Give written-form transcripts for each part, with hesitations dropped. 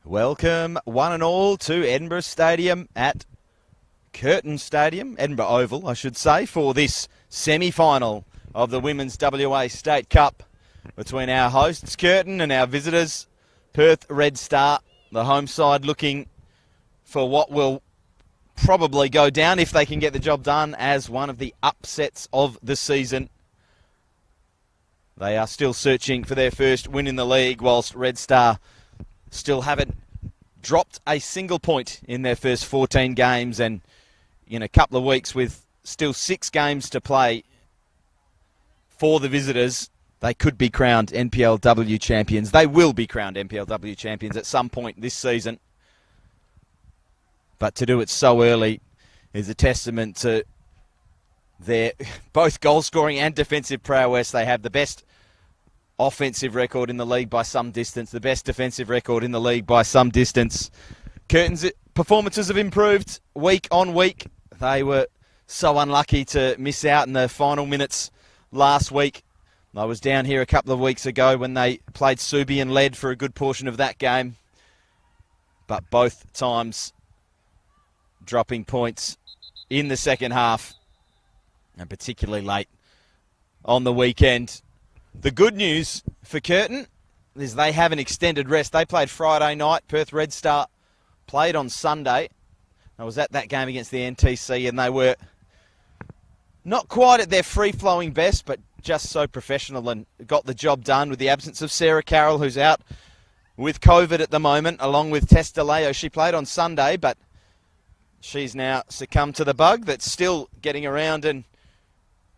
Welcome, one and all, to Edinburgh Stadium at Curtin Stadium, Edinburgh Oval, I should say, for this semi-final of the Women's WA State Cup between our hosts, Curtin, and our visitors, Perth RedStar. The home side looking for what will probably go down, if they can get the job done, as one of the upsets of the season. They are still searching for their first win in the league, whilst RedStar still haven't dropped a single point in their first 14 games, and in a couple of weeks with still 6 games to play for the visitors, they could be crowned NPLW champions. They will be crowned NPLW champions at some point this season. But to do it so early is a testament to their both goal-scoring and defensive prowess. They have the best offensive record in the league by some distance, the best defensive record in the league by some distance. Curtin's performances have improved week on week. They were so unlucky to miss out in the final minutes last week. I was down here a couple of weeks ago when they played Subi and led for a good portion of that game. But both times dropping points in the second half, and particularly late on the weekend. The good news for Curtin is they have an extended rest. They played Friday night. Perth RedStar played on Sunday. I was at that game against the NTC, and they were not quite at their free-flowing best, but just so professional and got the job done with the absence of Sarah Carroll, who's out with COVID at the moment, along with Tess DeLeo. She played on Sunday, but she's now succumbed to the bug that's still getting around and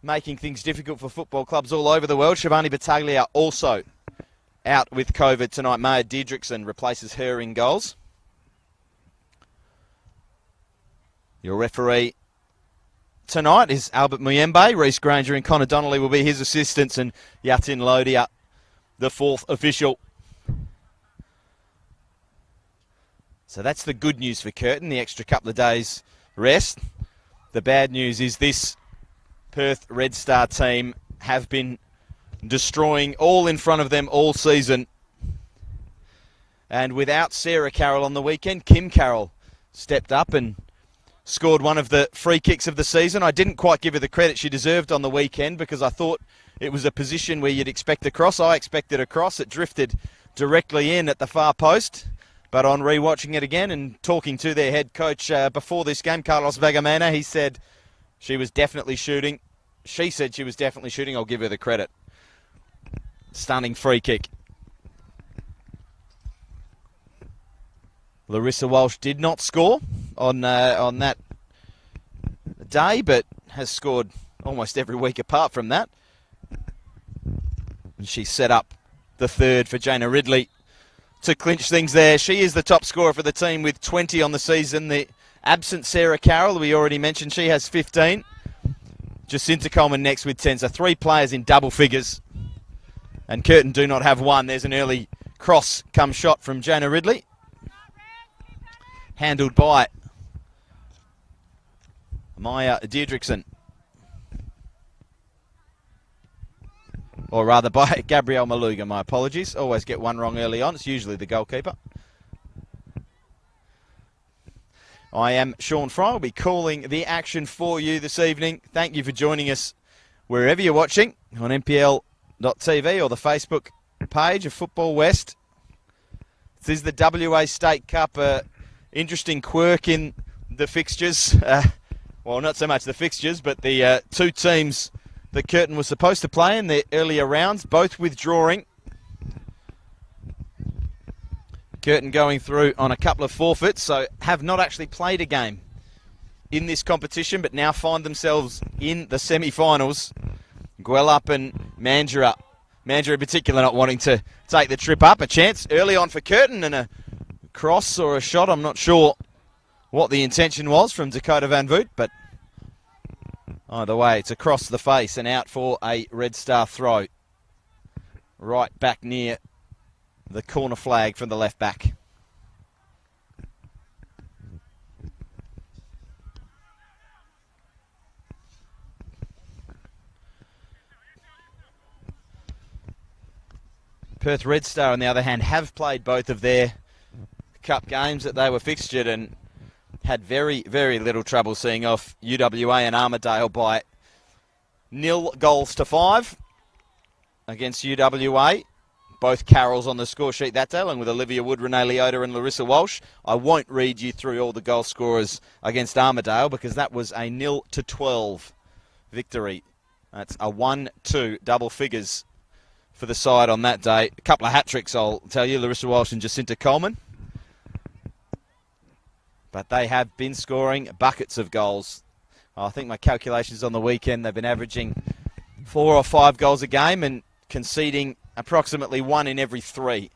making things difficult for football clubs all over the world. Shivani Battaglia also out with COVID tonight. Maya Diedrichsen replaces her in goals. Your referee tonight is Albert Muyembe. Reece Granger and Connor Donnelly will be his assistants, and Yatin Lodia, the fourth official. So that's the good news for Curtin, the extra couple of days rest. The bad news is this Perth RedStar team have been destroying all in front of them all season. And without Sarah Carroll on the weekend, Kim Carroll stepped up and scored one of the free kicks of the season. I didn't quite give her the credit she deserved on the weekend because I thought it was a position where you'd expect a cross. I expected a cross. It drifted directly in at the far post. But on rewatching it again and talking to their head coach before this game, Carlos Vagamana, he said she was definitely shooting. She said she was definitely shooting. I'll give her the credit. Stunning free kick. Larissa Walsh did not score on that day, but has scored almost every week apart from that. And she set up the third for Jana Ridley to clinch things there. She is the top scorer for the team with 20 on the season. The absent Sarah Carroll, we already mentioned, she has 15. Jacinta Coleman next with 10. So 3 players in double figures. And Curtin do not have one. There's an early cross come shot from Jana Ridley. Handled by Maya Diedrichsen. Or rather by Gabrielle Maluga, my apologies. Always get one wrong early on. It's usually the goalkeeper. I am Sean Fry. I'll be calling the action for you this evening. Thank you for joining us wherever you're watching on NPL.tv or the Facebook page of Football West. This is the WA State Cup. Interesting quirk in the fixtures. Well, not so much the fixtures, but the 2 teams that Curtin was supposed to play in the earlier rounds, both withdrawing. Curtin going through on a couple of forfeits, so have not actually played a game in this competition, but now find themselves in the semi-finals. Gwelup and Mandurah. Mandurah in particular not wanting to take the trip up. A chance early on for Curtin and a cross or a shot. I'm not sure what the intention was from Dakota Van Voot, but either way, it's across the face and out for a RedStar throw. Right back near the corner flag from the left back. Perth RedStar, on the other hand, have played both of their Cup games that they were fixtured and had very, very little trouble seeing off UWA and Armidale by 0-5 against UWA. Both Carols on the score sheet that day, along with Olivia Wood, Renee Leota and Larissa Walsh. I won't read you through all the goal scorers against Armidale because that was a 0-12 victory. That's a 1-2 double figures for the side on that day. A couple of hat-tricks, I'll tell you, Larissa Walsh and Jacinta Coleman. But they have been scoring buckets of goals. I think my calculations on the weekend, they've been averaging 4 or 5 goals a game and conceding approximately 1 in every 3.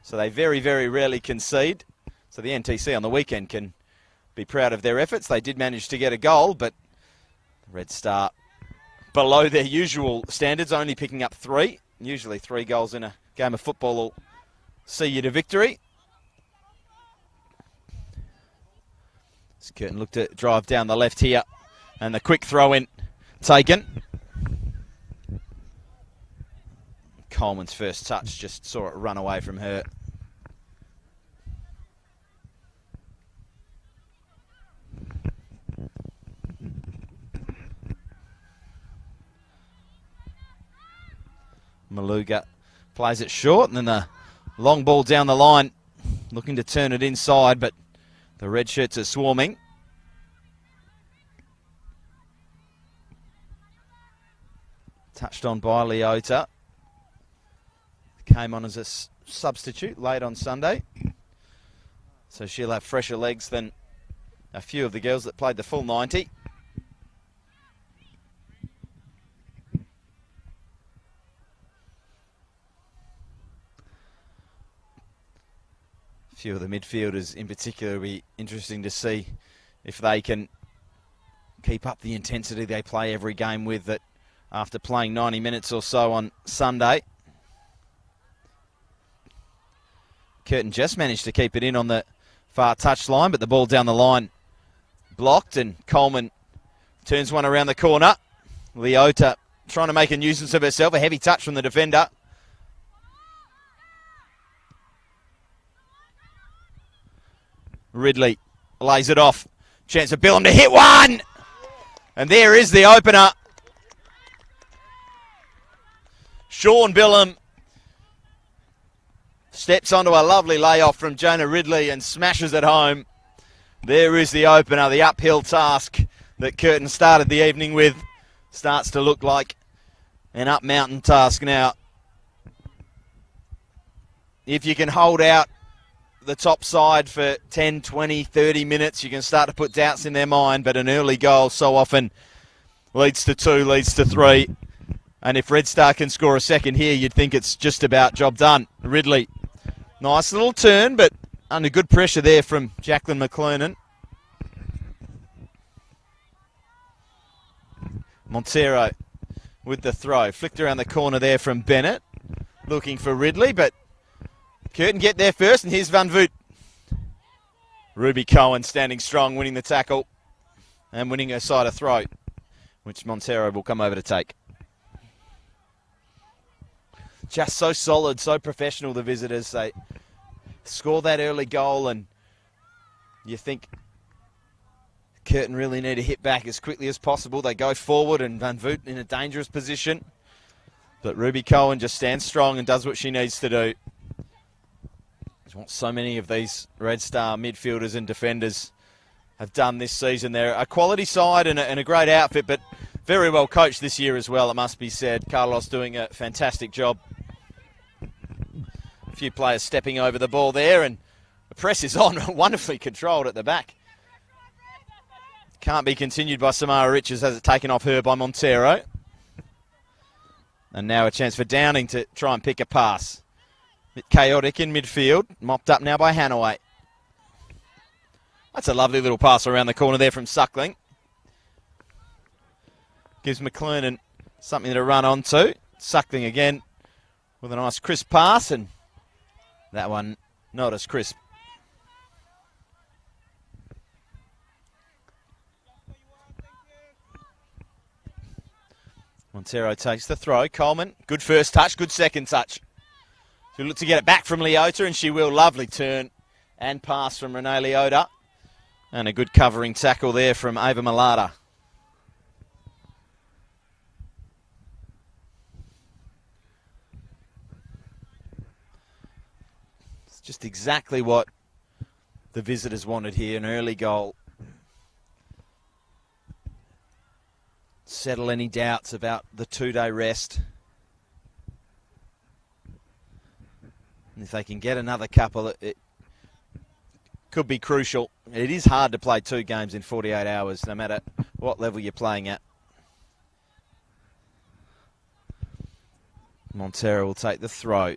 So they very, very rarely concede. So the NTC on the weekend can be proud of their efforts. They did manage to get a goal, but the Red Star below their usual standards, only picking up 3. Usually 3 goals in a game of football will see you to victory. As Curtin looked to drive down the left here, and the quick throw in taken. Coleman's first touch, just saw it run away from her. Maluga plays it short, and then the long ball down the line, looking to turn it inside, but the red shirts are swarming. Touched on by Leota. Came on as a substitute late on Sunday. So she'll have fresher legs than a few of the girls that played the full 90. A few of the midfielders in particular will be interesting to see if they can keep up the intensity they play every game with that after playing 90 minutes or so on Sunday. Curtin just managed to keep it in on the far touch line, but the ball down the line blocked, and Coleman turns one around the corner. Leota trying to make a nuisance of herself, a heavy touch from the defender. Ridley lays it off. Chance of Billum to hit one! And there is the opener. Sean Billum steps onto a lovely layoff from Jonah Ridley and smashes it home. There is the opener. The uphill task that Curtin started the evening with starts to look like an up-mountain task now. If you can hold out the top side for 10, 20, 30 minutes, you can start to put doubts in their mind, but an early goal so often leads to 2, leads to 3. And if Red Star can score a second here, you'd think it's just about job done. Ridley, nice little turn, but under good pressure there from Jacqueline McClernand. Montero with the throw. Flicked around the corner there from Bennett. Looking for Ridley, but Curtin get there first, and here's Van Voot. Ruby Cohen standing strong, winning the tackle and winning her side of throw, which Montero will come over to take. Just so solid, so professional, the visitors. They score that early goal, and you think Curtin really need to hit back as quickly as possible. They go forward, and Van Voot in a dangerous position. But Ruby Cohen just stands strong and does what she needs to do. What so many of these Red Star midfielders and defenders have done this season. They're a quality side and a great outfit, but very well coached this year as well, it must be said. Carlos doing a fantastic job. A few players stepping over the ball there, and the press is on, wonderfully controlled at the back. Can't be continued by Samara Riches, has it taken off her by Montero. And now a chance for Downing to try and pick a pass. Bit chaotic in midfield, mopped up now by Hanaway. That's a lovely little pass around the corner there from Suckling. Gives McClernand something to run onto. Suckling again with a nice crisp pass, and that one not as crisp. Montero takes the throw. Coleman, good first touch, good second touch. She'll look to get it back from Leota, and she will. Lovely turn and pass from Renee Leota. And a good covering tackle there from Ava Malata. It's just exactly what the visitors wanted here, an early goal. Settle any doubts about the 2-day rest. And if they can get another couple, it could be crucial. It is hard to play 2 games in 48 hours, no matter what level you're playing at. Montero will take the throw.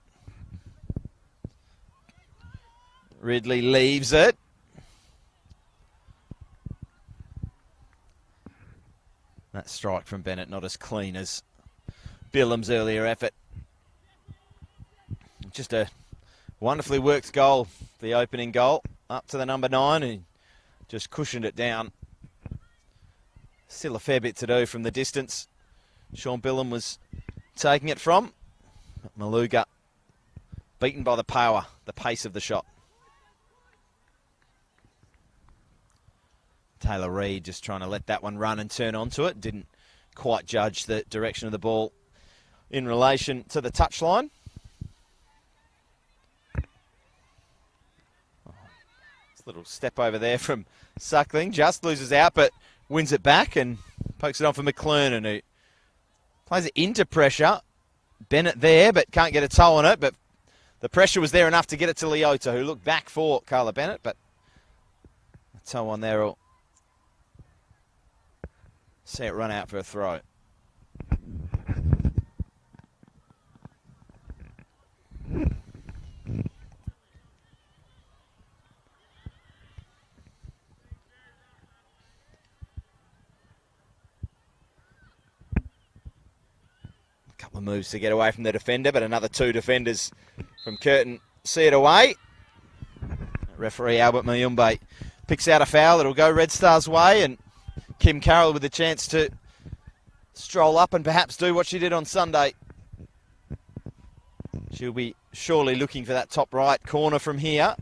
Ridley leaves it. That strike from Bennett not as clean as Billam's earlier effort. Just a wonderfully worked goal, the opening goal, up to the number 9, and just cushioned it down. Still a fair bit to do from the distance Sean Billam was taking it from. But Maluga beaten by the power, the pace of the shot. Taylor Reid just trying to let that one run and turn onto it. Didn't quite judge the direction of the ball in relation to the touchline. This little step over there from Suckling. Just loses out, but wins it back and pokes it on for McClernand, who plays it into pressure. Bennett there, but can't get a toe on it. But the pressure was there enough to get it to Leota, who looked back for Carla Bennett, but a toe on there will see it run out for a throw. A couple of moves to get away from the defender, but another 2 defenders from Curtin see it away. Referee Albert Mayumbe picks out a foul. It'll go Red Star's way, and Kim Carroll with a chance to stroll up and perhaps do what she did on Sunday. She'll be surely looking for that top right corner from here.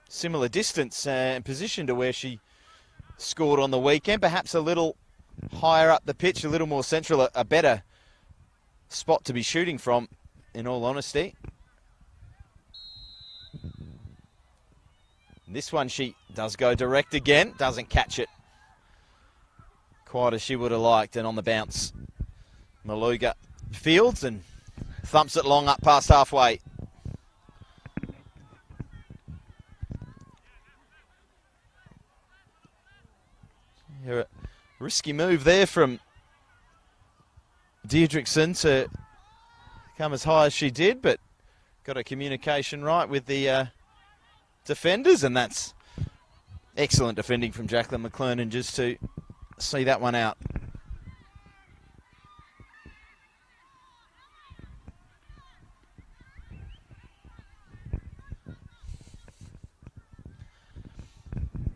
Similar distance and position to where she scored on the weekend. Perhaps a little higher up the pitch, a little more central, a better spot to be shooting from, in all honesty. This one she does go direct again, doesn't catch it quite as she would have liked, and on the bounce Maluga fields and thumps it long up past halfway. A risky move there from Deirdrickson to come as high as she did, but got her communication right with the defenders, and that's excellent defending from Jacqueline McClernand just to see that one out.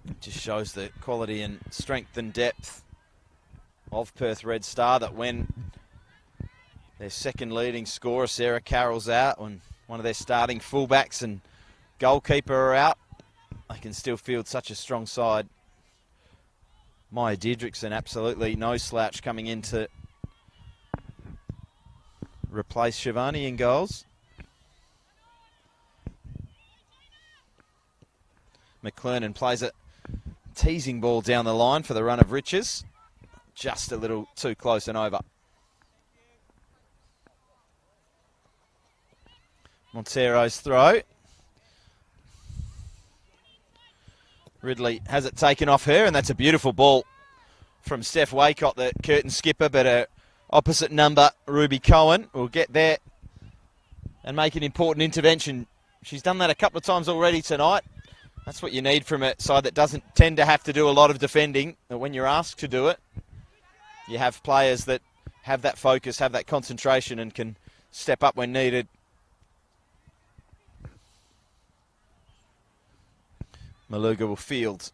It just shows the quality and strength and depth of Perth RedStar, that when their second leading scorer, Sarah Carroll's out, when one of their starting fullbacks and goalkeeper are out, I can still field such a strong side. Maya Deirdrickson, absolutely no slouch coming in to replace Shivani in goals. McClernand plays a teasing ball down the line for the run of riches. Just a little too close and over. Montero's throw. Ridley has it taken off her, and that's a beautiful ball from Steph Waycott, the Curtin skipper, but her opposite number, Ruby Cohen, will get there and make an important intervention. She's done that a couple of times already tonight. That's what you need from a side that doesn't tend to have to do a lot of defending. But when you're asked to do it, you have players that have that focus, have that concentration, and can step up when needed. Maluga will field.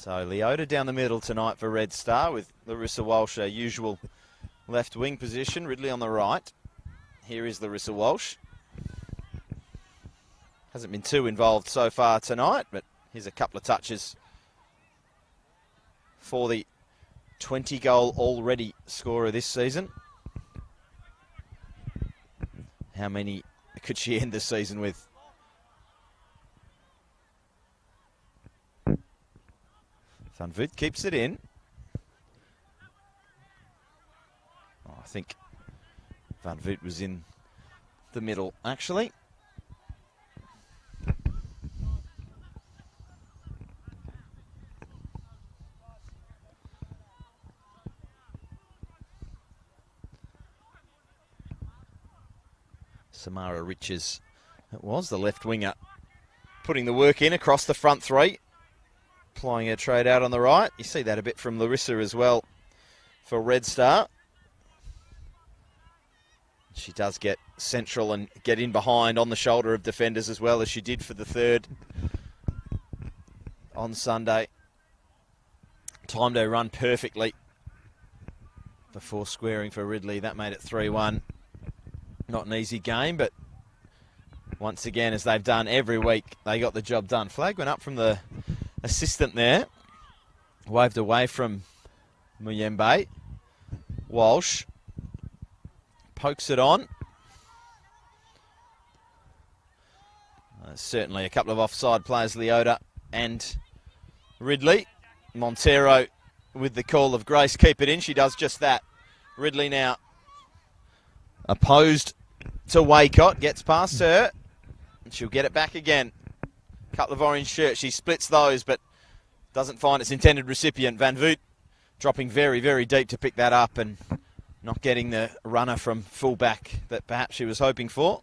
So Leota down the middle tonight for Red Star with Larissa Walsh, her usual left wing position. Ridley on the right. Here is Larissa Walsh. Hasn't been too involved so far tonight, but here's a couple of touches for the 20-goal already scorer this season. How many could she end the season with? Van Voet keeps it in. Oh, I think Van Voet was in the middle, actually. Samara Riches, it was the left winger, putting the work in across the front three. Applying her trade out on the right. You see that a bit from Larissa as well for Red Star. She does get central and get in behind on the shoulder of defenders as well as she did for the third on Sunday. Timed her run perfectly before squaring for Ridley. That made it 3-1. Not an easy game, but once again, as they've done every week, they got the job done. Flag went up from the assistant there. Waved away from Muyembe. Walsh pokes it on. Certainly a couple of offside players, Leota and Ridley. Montero with the call of grace, keep it in. She does just that. Ridley now opposed to Waycott, gets past her, and she'll get it back again. Couple of orange shirts, she splits those, but doesn't find its intended recipient. Van Voet dropping very, very deep to pick that up and not getting the runner from fullback that perhaps she was hoping for.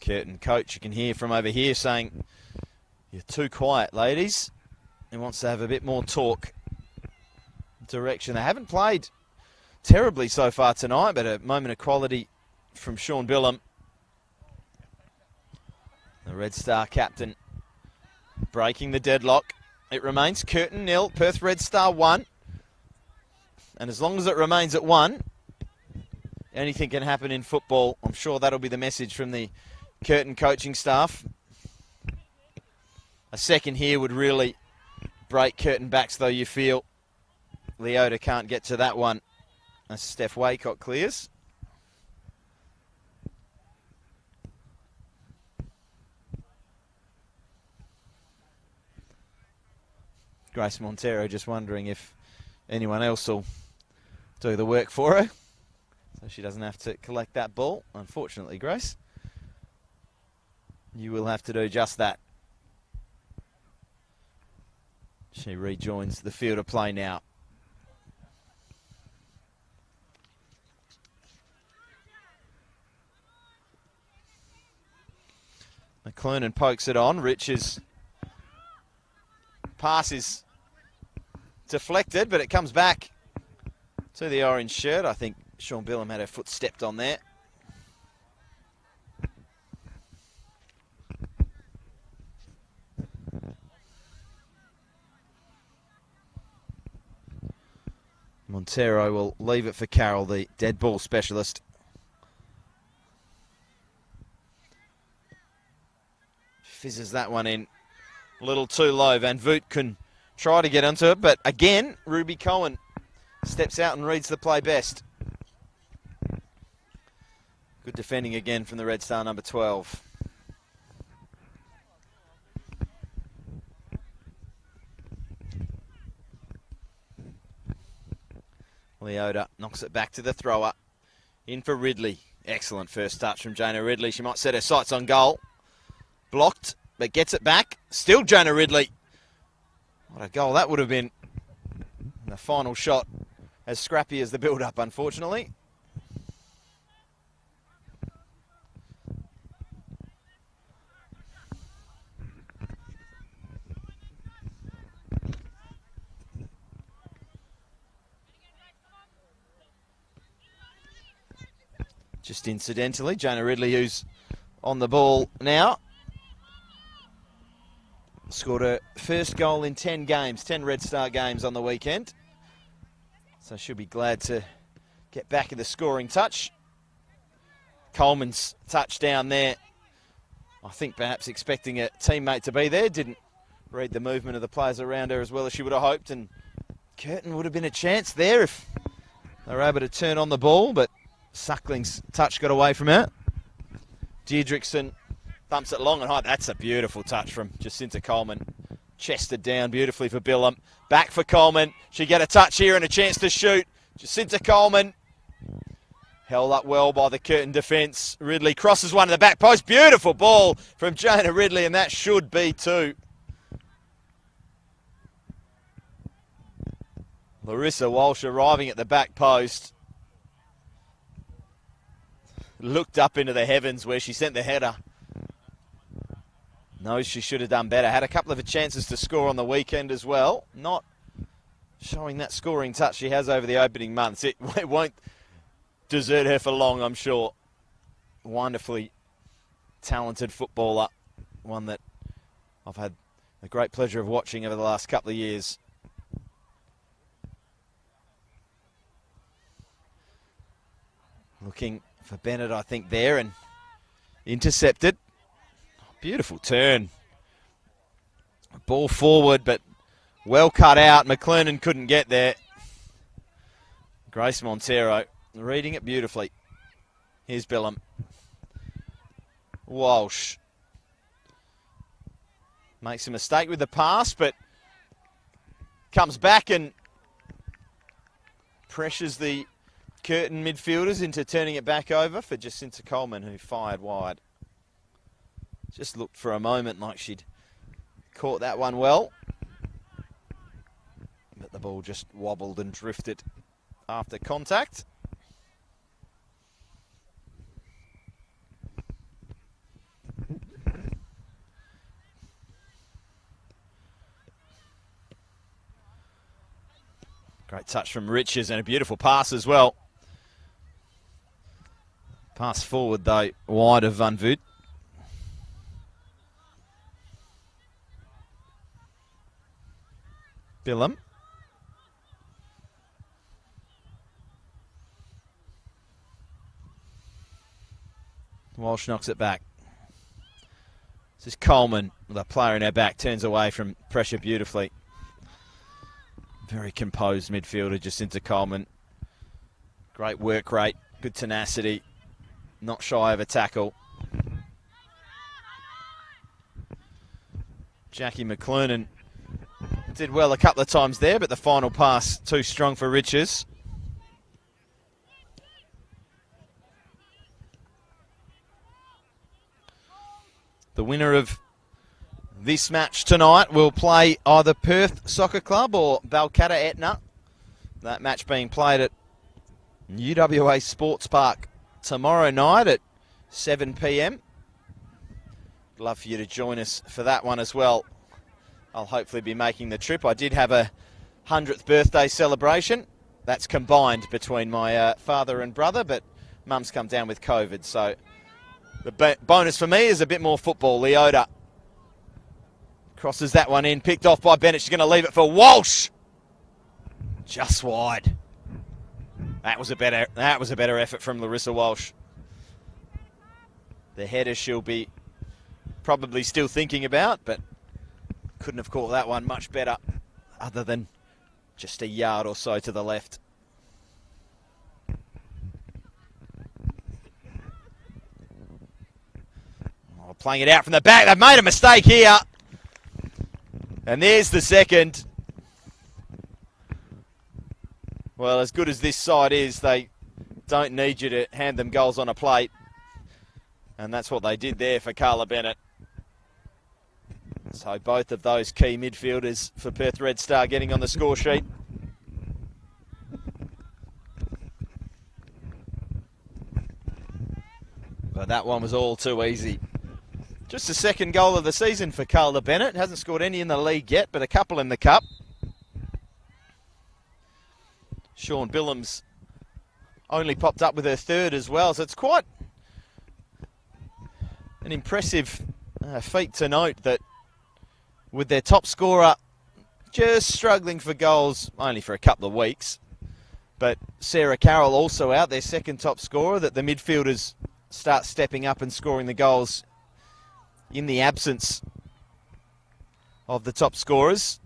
Curtin coach, you can hear from over here saying, "You're too quiet, ladies." He wants to have a bit more talk direction. They haven't played terribly so far tonight, but a moment of quality from Sean Billam, the Red Star captain, breaking the deadlock. It remains Curtin 0, Perth RedStar 1. And as long as it remains at 1, anything can happen in football. I'm sure that'll be the message from the Curtin coaching staff. A second here would really break Curtin backs, though, you feel. Leota can't get to that one as Steph Waycott clears. Grace Montero just wondering if anyone else will do the work for her, so she doesn't have to collect that ball. Unfortunately, Grace, you will have to do just that. She rejoins the field of play now. McLernan pokes it on. Rich's pass is deflected, but it comes back to the orange shirt. I think Sean Billam had her foot stepped on there. Montero will leave it for Carroll, the dead ball specialist. Fizzes that one in a little too low. Van Voet can try to get onto it, but again, Ruby Cohen steps out and reads the play best. Good defending again from the Red Star number 12. Leota knocks it back to the thrower. In for Ridley. Excellent first touch from Jonah Ridley. She might set her sights on goal. Blocked, but gets it back. Still Jonah Ridley. What a goal that would have been. And the final shot as scrappy as the build-up, unfortunately. Just incidentally, Jonah Ridley, who's on the ball now. Scored her first goal in 10 games, 10 Red Star games on the weekend. So she'll be glad to get back in the scoring touch. Coleman's touchdown there. I think perhaps expecting a teammate to be there. Didn't read the movement of the players around her as well as she would have hoped. And Curtin would have been a chance there if they were able to turn on the ball. But Suckling's touch got away from her. Deirdrickson thumps it long and high. That's a beautiful touch from Jacinta Coleman. Chested down beautifully for Billam. Back for Coleman. She get a touch here and a chance to shoot. Jacinta Coleman held up well by the Curtin defence. Ridley crosses one to the back post. Beautiful ball from Jonah Ridley, and that should be two. Larissa Walsh arriving at the back post. Looked up into the heavens where she sent the header. Knows she should have done better. Had a couple of chances to score on the weekend as well. Not showing that scoring touch she has over the opening months. It won't desert her for long, I'm sure. Wonderfully talented footballer. One that I've had the great pleasure of watching over the last couple of years. Looking for Bennett, I think, there, and intercepted. Beautiful turn. Ball forward, but well cut out. McLernan couldn't get there. Grace Montero reading it beautifully. Here's Billam. Walsh makes a mistake with the pass, but comes back and pressures the Curtin midfielders into turning it back over for Jacinta Coleman, who fired wide. Just looked for a moment like she'd caught that one well. But the ball just wobbled and drifted after contact. Great touch from Riches and a beautiful pass as well. Pass forward though, wide of Van Voot. Billam. Walsh knocks it back. This is Coleman with a player in her back, turns away from pressure beautifully. Very composed midfielder, Jacinta Coleman. Great work rate, good tenacity, not shy of a tackle. Jackie McLernan did well a couple of times there, but the final pass too strong for Riches. The winner of this match tonight will play either Perth Soccer Club or Balcatta Etna. That match being played at UWA Sports Park tomorrow night at 7 p.m. Love for you to join us for that one as well. I'll hopefully be making the trip. I did have a 100th birthday celebration. That's combined between my father and brother, but Mum's come down with COVID, so the bonus for me is a bit more football. Leota crosses that one in, picked off by Bennett. She's going to leave it for Walsh. Just wide. That was a better effort from Larissa Walsh. The header she'll be probably still thinking about, but couldn't have caught that one much better other than just a yard or so to the left. Oh, playing it out from the back. They've made a mistake here. And there's the second. Well, as good as this side is, they don't need you to hand them goals on a plate. And that's what they did there for Carla Bennett. So both of those key midfielders for Perth RedStar getting on the score sheet. But that one was all too easy. Just the second goal of the season for Carla Bennett. Hasn't scored any in the league yet, but a couple in the cup. Sean Billam's only popped up with her third as well, so it's quite an impressive feat to note that with their top scorer just struggling for goals only for a couple of weeks, but Sarah Carroll also out, their second top scorer, that the midfielders start stepping up and scoring the goals in the absence of the top scorers.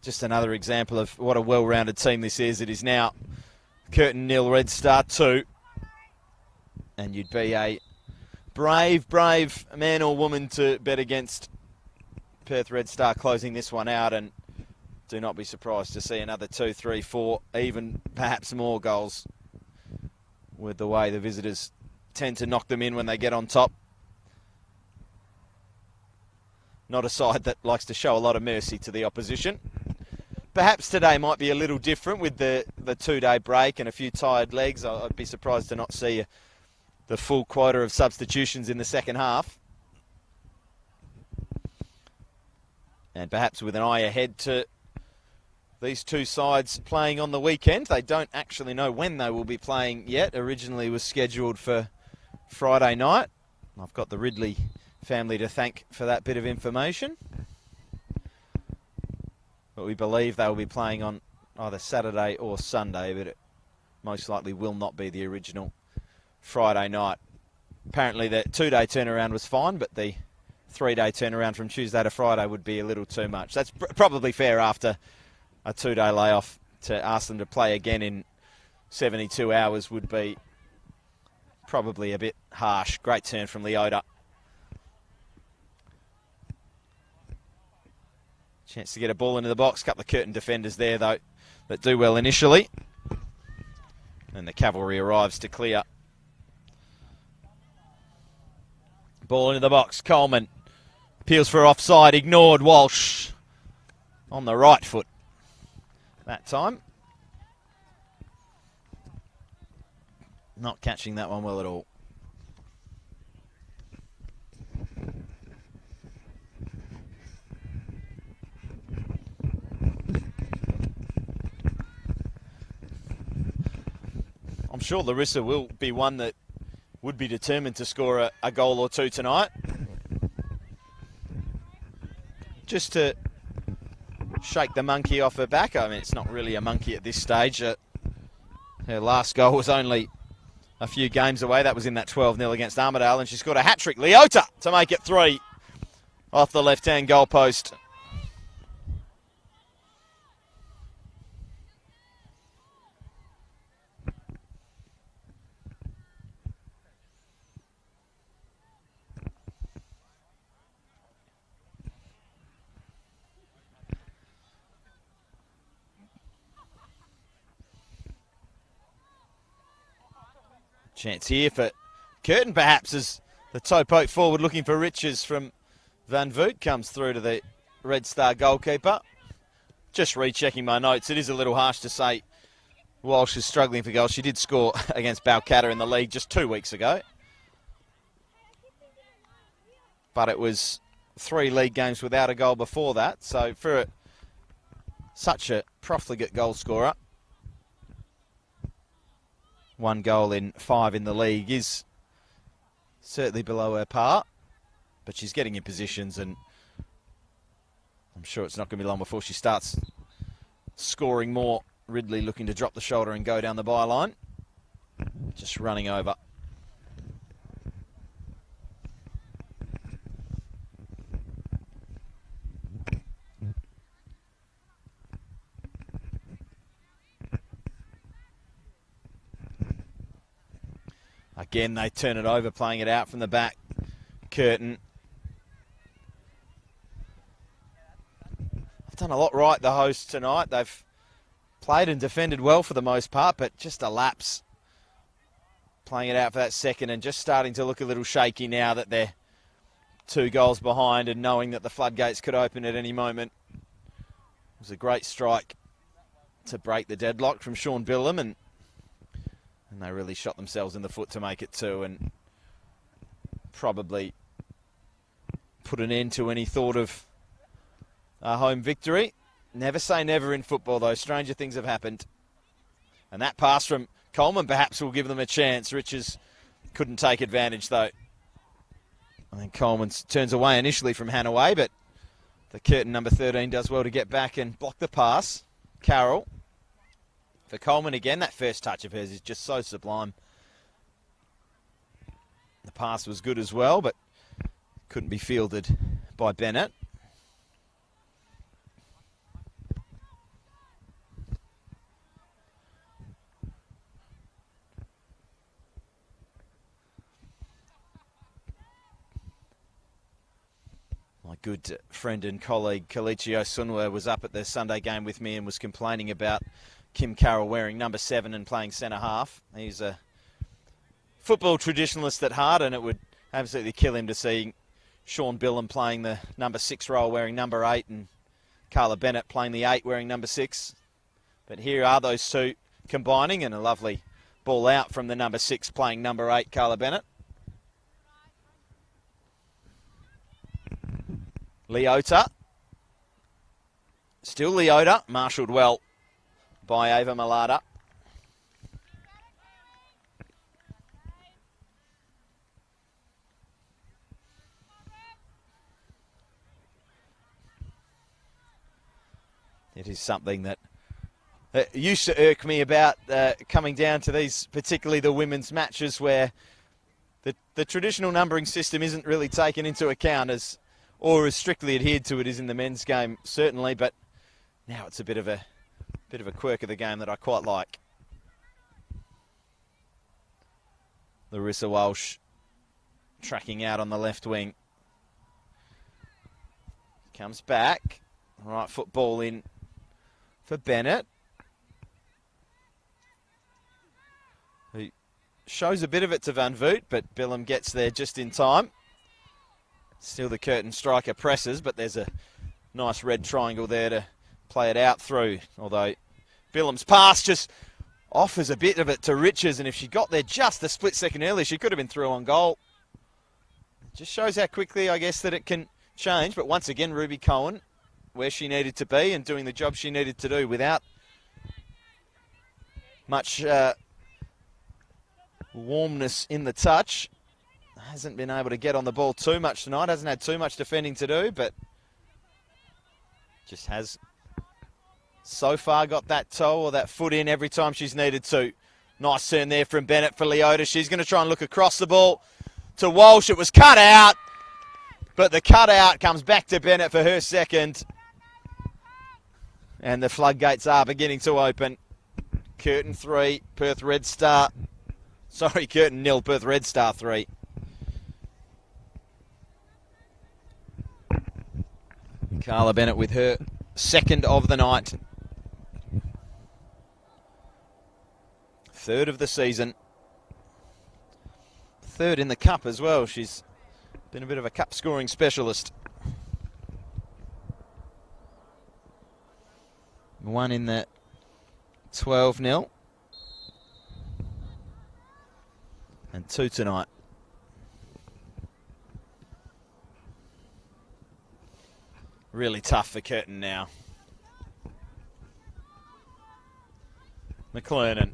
Just another example of what a well-rounded team this is. It is now Curtin 0, RedStar 2. And you'd be a brave man or woman to bet against Perth RedStar closing this one out, and do not be surprised to see another 2, 3, 4, even perhaps more goals with the way the visitors tend to knock them in when they get on top. Not a side that likes to show a lot of mercy to the opposition. Perhaps today might be a little different with the 2-day break and a few tired legs. I'd be surprised to not see the full quota of substitutions in the second half. And perhaps with an eye ahead to these two sides playing on the weekend. They don't actually know when they will be playing yet. Originally was scheduled for Friday night. I've got the Ridley family to thank for that bit of information. But we believe they will be playing on either Saturday or Sunday, but it most likely will not be the original Friday night. Apparently the 2-day turnaround was fine, but the 3-day turnaround from Tuesday to Friday would be a little too much. That's probably fair after a 2-day layoff. To ask them to play again in 72 hours would be probably a bit harsh. Great turn from Leota. Chance to get a ball into the box. Couple of Curtin defenders there, though, that do well initially. And the cavalry arrives to clear. Ball into the box. Coleman appeals for offside. Ignored. Walsh on the right foot that time. Not catching that one well at all. I'm sure Larissa will be one that would be determined to score a goal or two tonight. Just to shake the monkey off her back. I mean, it's not really a monkey at this stage. Her last goal was only a few games away. That was in that 12-0 against Armidale, and she scored a hat-trick. Leota to make it 3 off the left-hand goal post. Chance here for Curtin, perhaps, as the toe poke forward looking for riches from Van Voot comes through to the Red Star goalkeeper. Just rechecking my notes, it is a little harsh to say Walsh is struggling for goals. She did score against Balcatta in the league just 2 weeks ago. But it was 3 league games without a goal before that. So for such a profligate goal scorer, 1 goal in 5 in the league is certainly below her par, but she's getting in positions, and I'm sure it's not going to be long before she starts scoring more. Ridley looking to drop the shoulder and go down the byline. Just running over. Again, they turn it over, playing it out from the back. Curtin. I've done a lot right, the hosts, tonight. They've played and defended well for the most part, but just a lapse. Playing it out for that second and just starting to look a little shaky now that they're 2 goals behind and knowing that the floodgates could open at any moment. It was a great strike to break the deadlock from Sean Billam, and they really shot themselves in the foot to make it 2 and probably put an end to any thought of a home victory. Never say never in football, though. Stranger things have happened. And that pass from Coleman perhaps will give them a chance. Riches couldn't take advantage, though. I think Coleman turns away initially from Hanaway, but the Curtin number 13 does well to get back and block the pass. Carroll. For Coleman again, that first touch of hers is just so sublime. The pass was good as well, but couldn't be fielded by Bennett. My good friend and colleague Kalichio Sunwa was up at the Sunday game with me and was complaining about Kim Carroll wearing number 7 and playing centre half. He's a football traditionalist at heart, and it would absolutely kill him to see Sean Billam playing the number 6 role wearing number 8 and Carla Bennett playing the 8 wearing number 6. But here are those two combining, and a lovely ball out from the number 6 playing number 8, Carla Bennett. Leota. Still Leota, marshalled well by Ava Malata. It is something that used to irk me about coming down to these, particularly the women's matches, where the traditional numbering system isn't really taken into account or as strictly adhered to it as in the men's game, certainly, but now it's a bit of a quirk of the game that I quite like. Larissa Walsh tracking out on the left wing. Comes back. Right foot ball in for Bennett. Who shows a bit of it to Van Voot, but Billam gets there just in time. Still the Curtin striker presses, but there's a nice red triangle there to play it out through. Although Billam's pass just offers a bit of it to Richards, and if she got there just a split second earlier, she could have been through on goal. Just shows how quickly, I guess, that it can change. But once again, Ruby Cohen, where she needed to be and doing the job she needed to do without much warmness in the touch. Hasn't been able to get on the ball too much tonight. Hasn't had too much defending to do, but just has so far got that toe or that foot in every time she's needed to. Nice turn there from Bennett for Leota. She's going to try and look across the ball to Walsh. It was cut out, but the cut out comes back to Bennett for her second. And the floodgates are beginning to open. Curtin 3, Perth RedStar. Sorry, Curtin 0, Perth RedStar 3. Carla Bennett with her second of the night. Third of the season. Third in the cup as well. She's been a bit of a cup scoring specialist. One in the 12-0. And 2 tonight. Really tough for Curtin now. McLernan.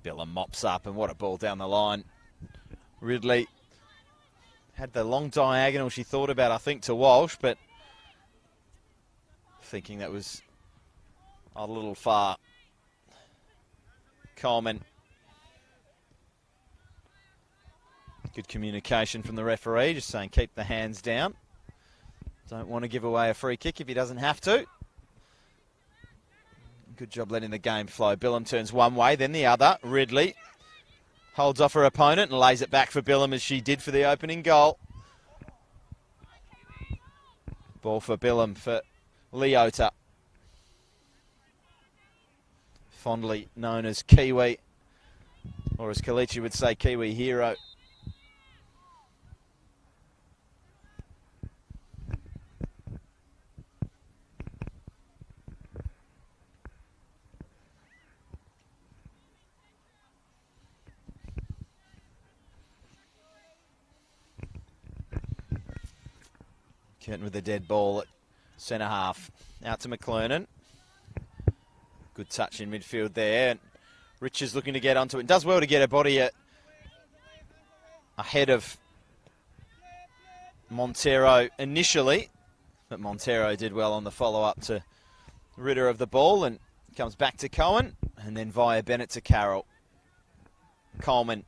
Billam mops up, and what a ball down the line. Ridley had the long diagonal she thought about, I think, to Walsh, but thinking that was a little far. Coleman. Good communication from the referee, just saying keep the hands down. Don't want to give away a free kick if he doesn't have to. Good job letting the game flow. Billam turns one way, then the other. Ridley holds off her opponent and lays it back for Billam as she did for the opening goal. Ball for Billam for Leota. Fondly known as Kiwi, or as Kalichi would say, Kiwi hero. Curtin with the dead ball at centre half. Out to McLernan. Good touch in midfield there. Richards looking to get onto it. Does well to get her body ahead of Montero initially, but Montero did well on the follow-up to rid her of the ball, and comes back to Cohen, and then via Bennett to Carroll. Coleman,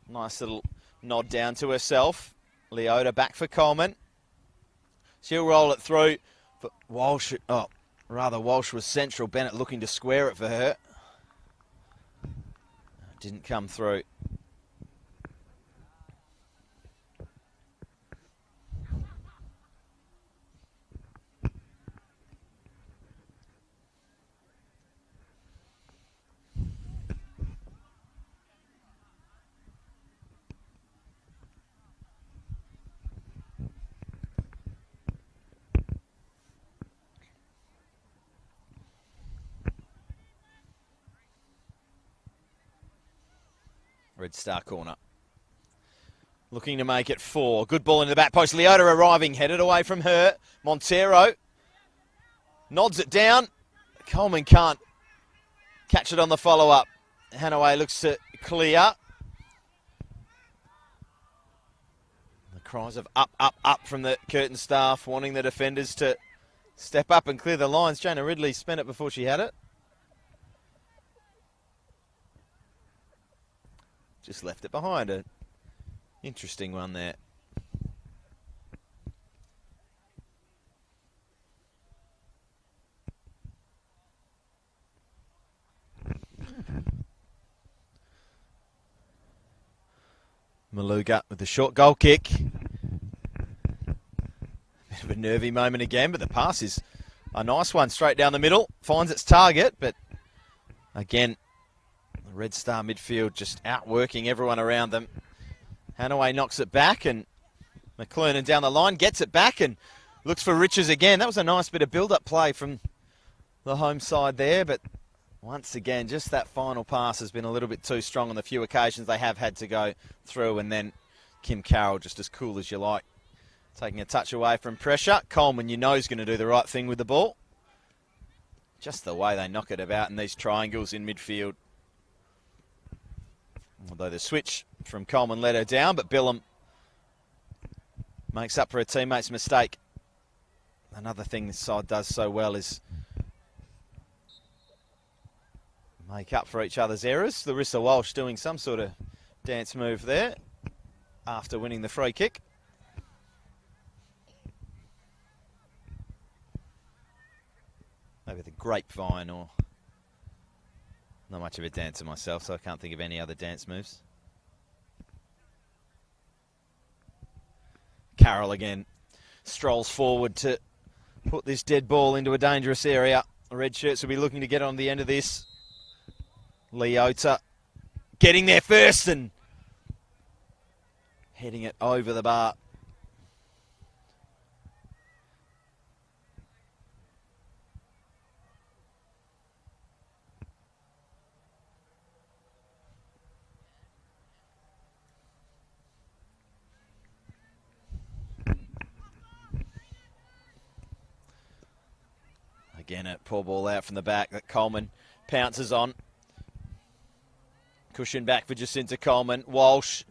nice little nod down to herself. Leota back for Coleman. She'll roll it through, but Walsh was central. Bennett looking to square it for her. Didn't come through. RedStar corner. Looking to make it 4. Good ball into the back post. Leota arriving, headed away from her. Montero nods it down. Coleman can't catch it on the follow-up. Hanaway looks to clear. The cries of up, up, up from the Curtin staff, wanting the defenders to step up and clear the lines. Jana Ridley spent it before she had it. Just left it behind her. Interesting one there. Maluga with the short goal kick. Bit of a nervy moment again, but the pass is a nice one straight down the middle. Finds its target, but again, the RedStar midfield just outworking everyone around them. Hanaway knocks it back, and McLernan down the line gets it back and looks for Richards again. That was a nice bit of build-up play from the home side there, but once again, just that final pass has been a little bit too strong on the few occasions they have had to go through, and then Kim Carroll just as cool as you like, taking a touch away from pressure. Coleman, you know, is going to do the right thing with the ball. Just the way they knock it about in these triangles in midfield. Although the switch from Coleman let her down, but Billum makes up for her teammate's mistake. Another thing this side does so well is make up for each other's errors. Larissa Walsh doing some sort of dance move there after winning the free kick. Maybe the grapevine, or not much of a dancer myself, so I can't think of any other dance moves. Carroll again strolls forward to put this dead ball into a dangerous area. The red shirts will be looking to get on the end of this. Leota getting there first and heading it over the bar. Again, a poor ball out from the back that Coleman pounces on. Cushion back for Jacinta Coleman. Walsh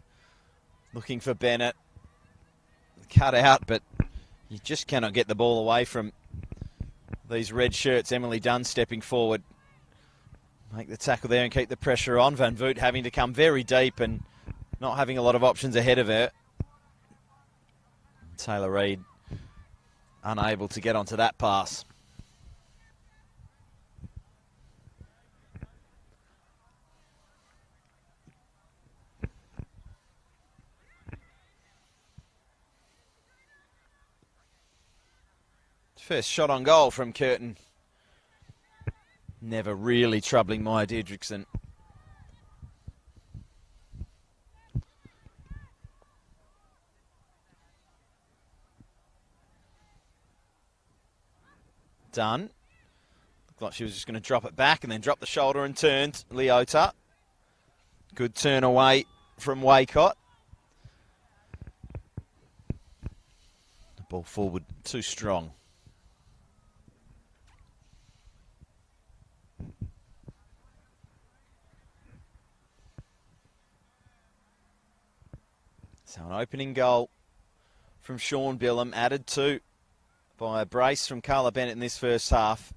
looking for Bennett. Cut out, but you just cannot get the ball away from these red shirts. Emily Dunn stepping forward. Make the tackle there and keep the pressure on. Van Voot having to come very deep and not having a lot of options ahead of her. Taylor Reid unable to get onto that pass. First shot on goal from Curtin. Never really troubling Maya Deirdrickson. Done. Looked like she was just going to drop it back and then drop the shoulder and turned. Leota. Good turn away from Waycott. The ball forward too strong. So an opening goal from Sean Billam, added to by a brace from Carla Bennett in this first half.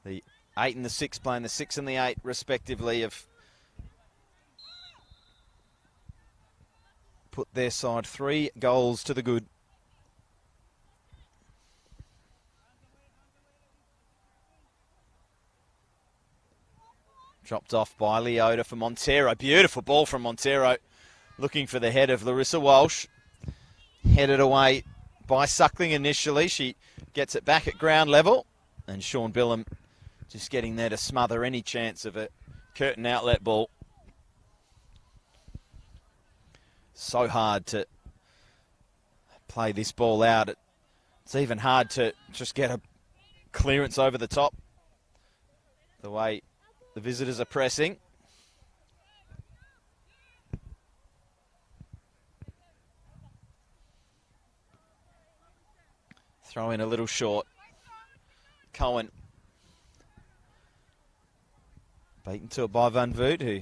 The 8 and the 6 playing the 6 and the 8 respectively have put their side 3 goals to the good. Dropped off by Leota for Montero. Beautiful ball from Montero. Looking for the head of Larissa Walsh. Headed away by Suckling initially. She gets it back at ground level. And Sean Billam just getting there to smother any chance of a Curtin outlet ball. So hard to play this ball out. It's even hard to just get a clearance over the top. The way the visitors are pressing. Throw in a little short. Cohen. Beaten to it by Van Voot, who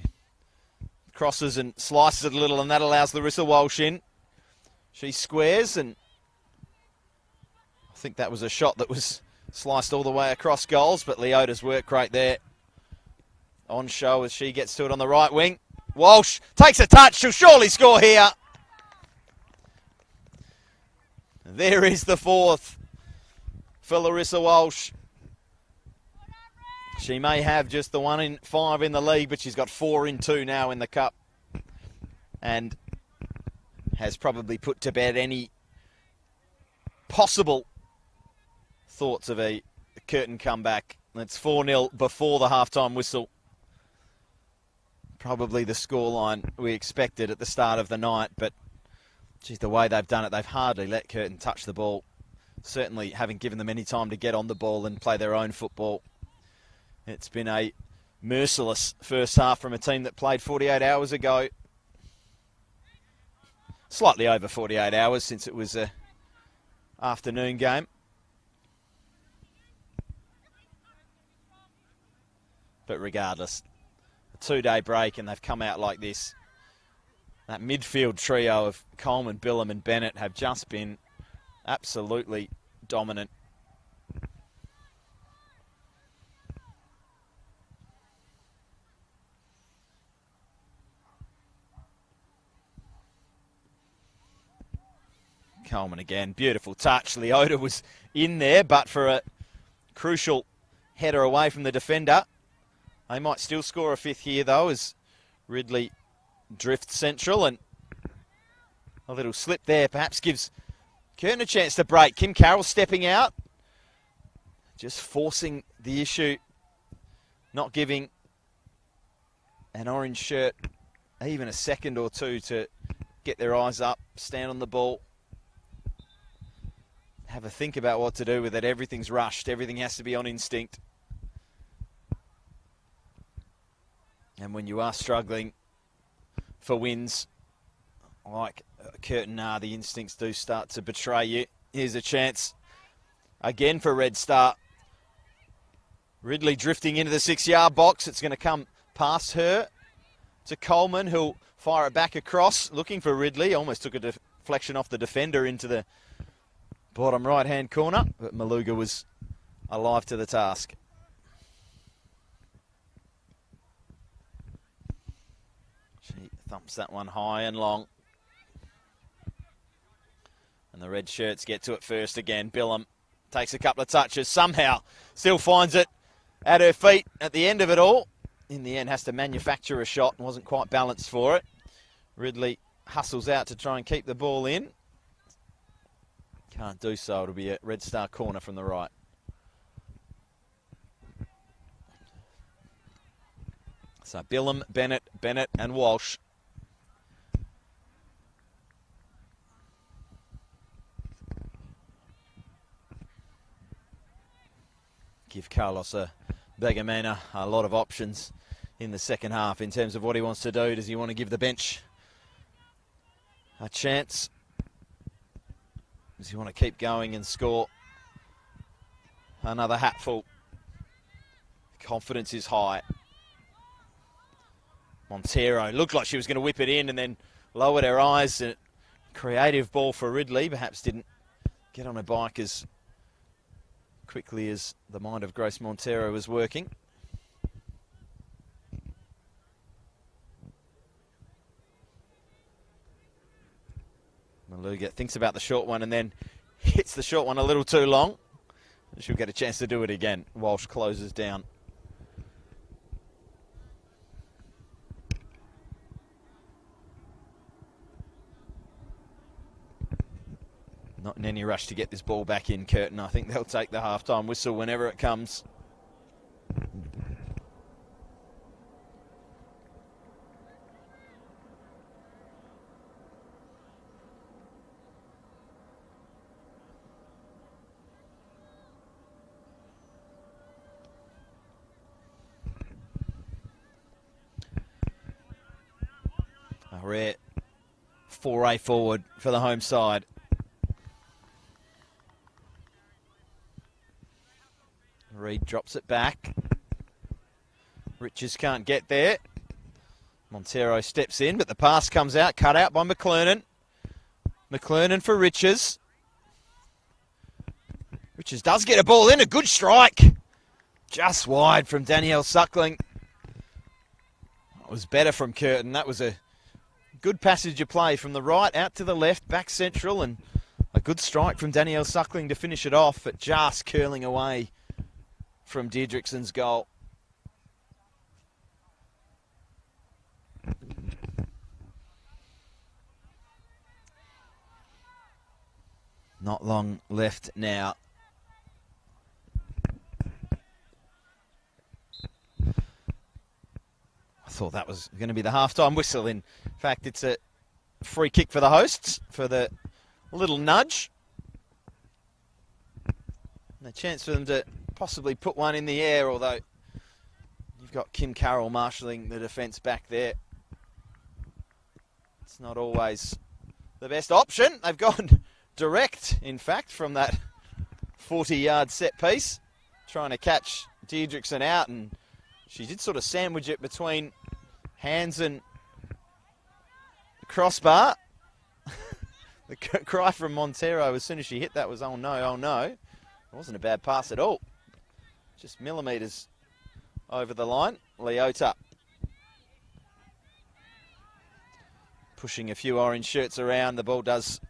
crosses and slices it a little, and that allows Larissa Walsh in. She squares, and I think that was a shot that was sliced all the way across goals, but Leota's work right there on show as she gets to it on the right wing. Walsh takes a touch. She'll surely score here. There is the 4th for Larissa Walsh. She may have just the 1 in 5 in the league, but she's got 4 in 2 now in the cup. And has probably put to bed any possible thoughts of a Curtin comeback. It's 4-0 before the halftime whistle. Probably the scoreline we expected at the start of the night, but geez, the way they've done it, they've hardly let Curtin touch the ball. Certainly haven't given them any time to get on the ball and play their own football. It's been a merciless first half from a team that played 48 hours ago. Slightly over 48 hours since it was a afternoon game. But regardless, a 2-day break and they've come out like this. That midfield trio of Coleman, Billam and Bennett have just been absolutely dominant. Coleman again, beautiful touch. Leota was in there, but for a crucial header away from the defender. They might still score a 5th here, though, as Ridley drifts central, and a little slip there perhaps gives Curtin a chance to break. Kim Carroll stepping out, just forcing the issue, not giving an orange shirt even a second or two to get their eyes up, stand on the ball, have a think about what to do with it. Everything's rushed. Everything has to be on instinct. And when you are struggling for wins, like Curtin are, the instincts do start to betray you. Here's a chance again for RedStar. Ridley drifting into the 6-yard box. It's going to come past her to Coleman, who'll fire it back across, looking for Ridley. Almost took a deflection off the defender into the bottom right-hand corner, but Maluga was alive to the task. She thumps that one high and long. And the red shirts get to it first again. Billam takes a couple of touches, somehow still finds it at her feet at the end of it all. In the end, has to manufacture a shot and wasn't quite balanced for it. Ridley hustles out to try and keep the ball in. Can't do so. It'll be a RedStar corner from the right. So Billam, Bennett and Walsh. Give Carlos Begamena a lot of options in the second half in terms of what he wants to do. Does he want to give the bench a chance? Does he want to keep going and score another hatful? Confidence is high. Montero looked like she was going to whip it in and then lowered her eyes. A creative ball for Ridley. Perhaps didn't get on her bike as quickly as the mind of Grace Montero was working. Maluga thinks about the short one and then hits the short one a little too long. She'll get a chance to do it again. Walsh closes down. Not in any rush to get this ball back in, Curtin. I think they'll take the half-time whistle whenever it comes. A rare foray forward for the home side. Reed drops it back. Riches can't get there. Montero steps in, but the pass comes out, cut out by McLernan. McLernan for Riches. Riches does get a ball in, a good strike. Just wide from Danielle Suckling. That was better from Curtin. That was a good passage of play from the right out to the left, back central, and a good strike from Danielle Suckling to finish it off, but just curling away from Deirdrickson's goal. Not long left now. I thought that was going to be the half-time whistle. In fact, it's a free kick for the hosts for the little nudge. And a chance for them to possibly put one in the air, although you've got Kim Carroll marshalling the defence back there. It's not always the best option. They've gone direct, in fact, from that 40-yard set piece, trying to catch Deirdrickson out, and she did sort of sandwich it between hands and the crossbar. The cry from Montero as soon as she hit that was, oh no, oh no. It wasn't a bad pass at all. Just millimetres over the line. Leota pushing a few orange shirts around. The ball does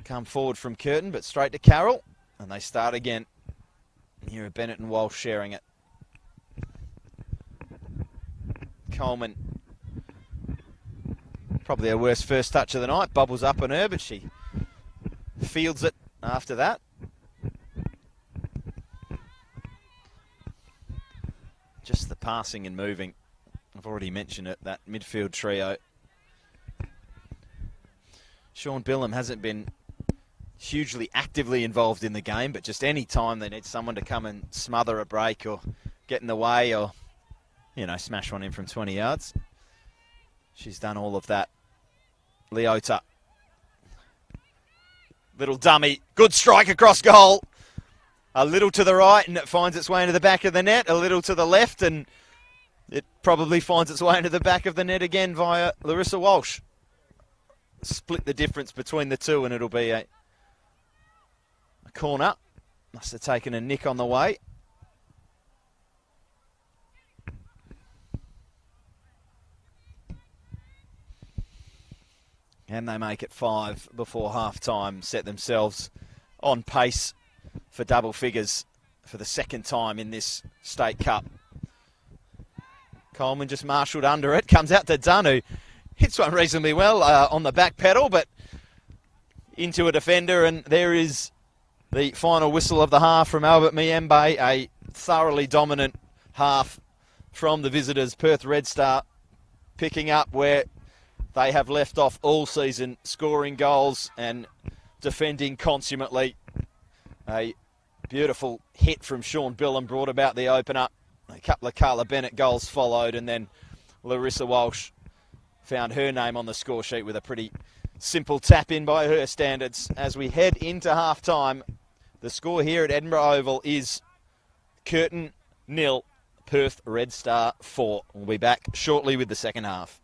come forward from Curtin, but straight to Carroll. And they start again. Here are Bennett and Walsh sharing it. Coleman, probably her worst first touch of the night. Bubbles up on her, but she fields it after that. Just the passing and moving. I've already mentioned it, that midfield trio. Sean Billam hasn't been hugely actively involved in the game, but just any time they need someone to come and smother a break or get in the way or, you know, smash one in from 20 yards. She's done all of that. Leota. Little dummy. Good strike across goal. A little to the right and it finds its way into the back of the net. A little to the left and it probably finds its way into the back of the net again via Larissa Walsh. Split the difference between the two and it'll be a corner. Must have taken a nick on the way. And they make it 5 before half-time, set themselves on pace for double figures for the second time in this State Cup. Coleman just marshalled under it, comes out to Dunn, who hits one reasonably well on the back pedal, but into a defender, and there is the final whistle of the half from Albert Miembe, a thoroughly dominant half from the visitors. Perth RedStar picking up where they have left off all season, scoring goals and defending consummately. A beautiful hit from Sean Billam brought about the opener. A couple of Carla Bennett goals followed, and then Larissa Walsh found her name on the score sheet with a pretty simple tap in by her standards. As we head into half-time, the score here at Edinburgh Oval is Curtin 0, Perth RedStar 4. We'll be back shortly with the second half.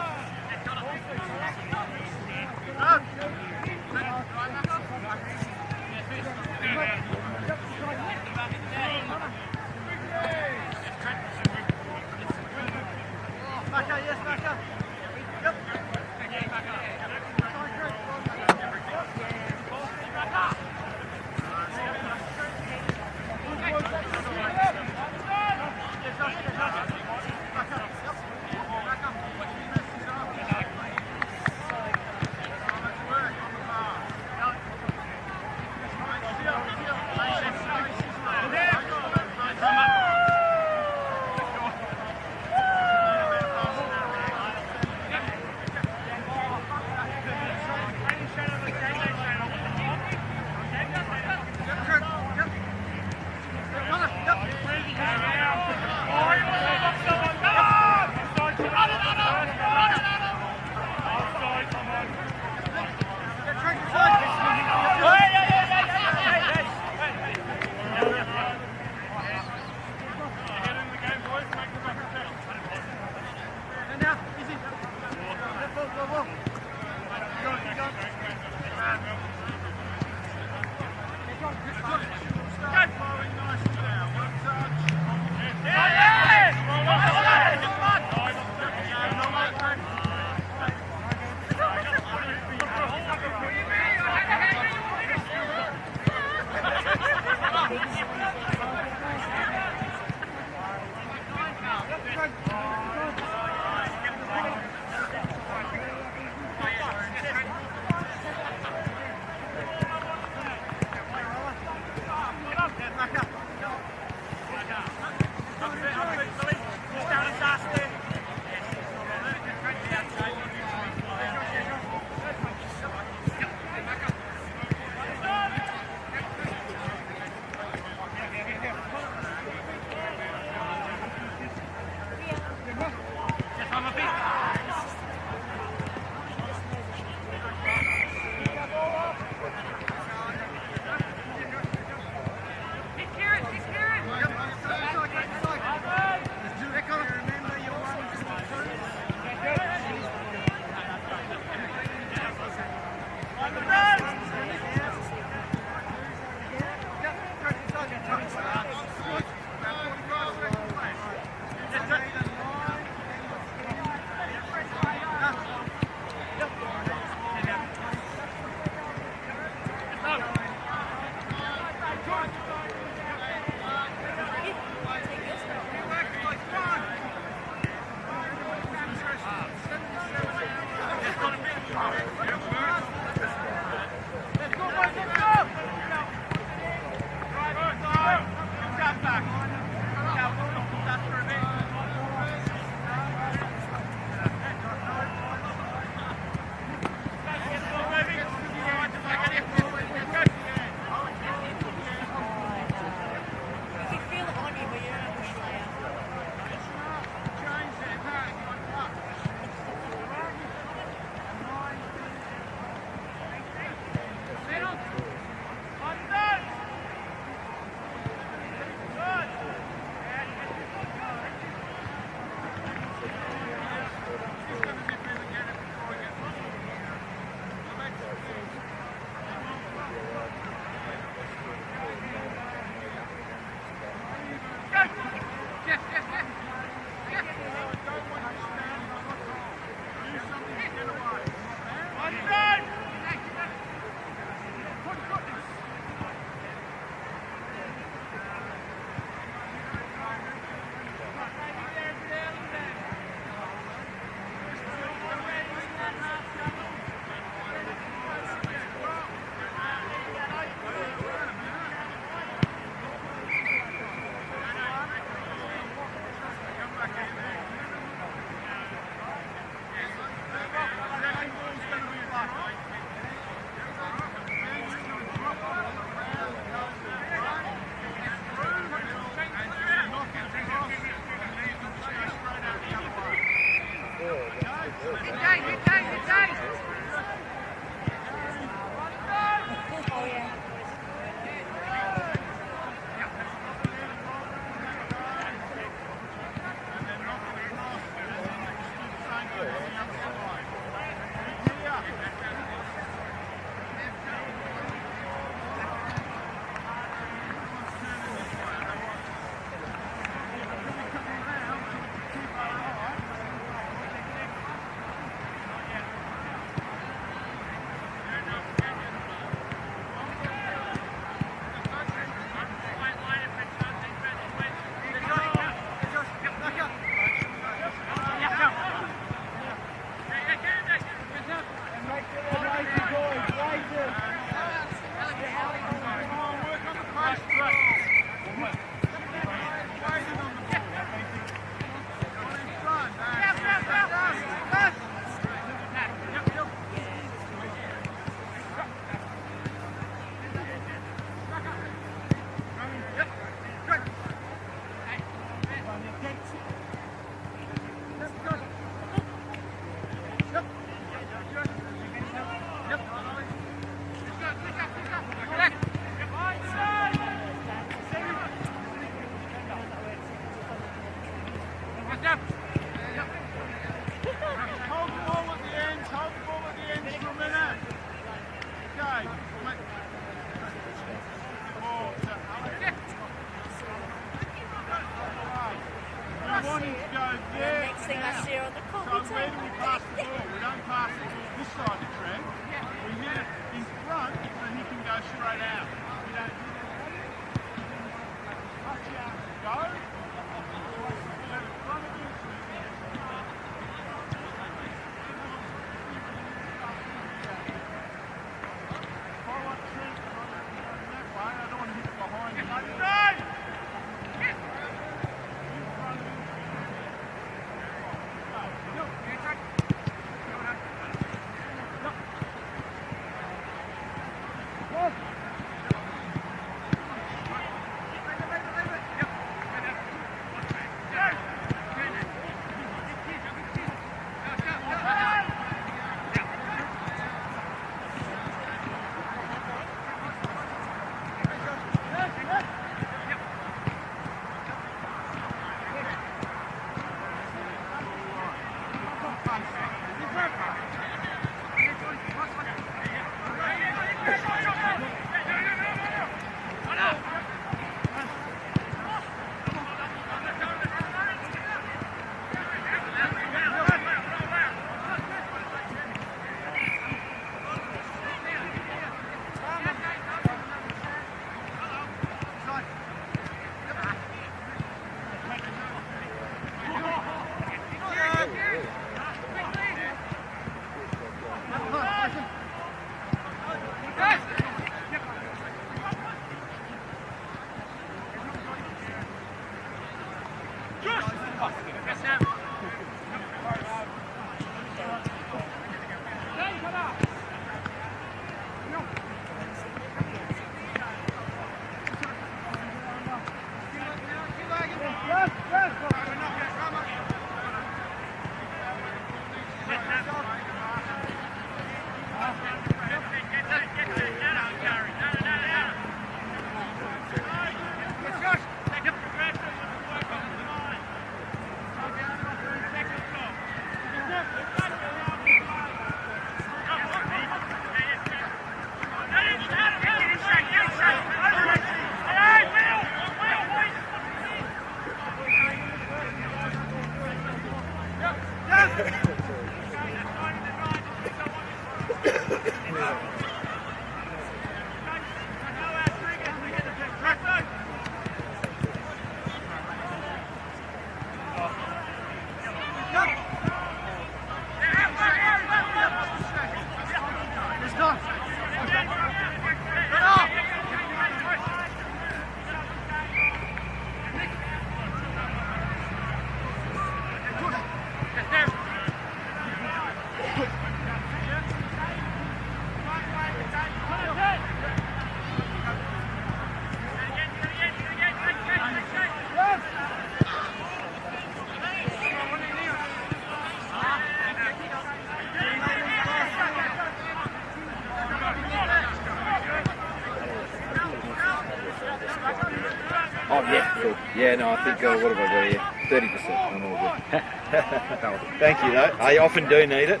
Oh, yeah, cool. Yeah, no, I think, what have I got here? 30%. I'm all good. Thank you, though. I often do need it.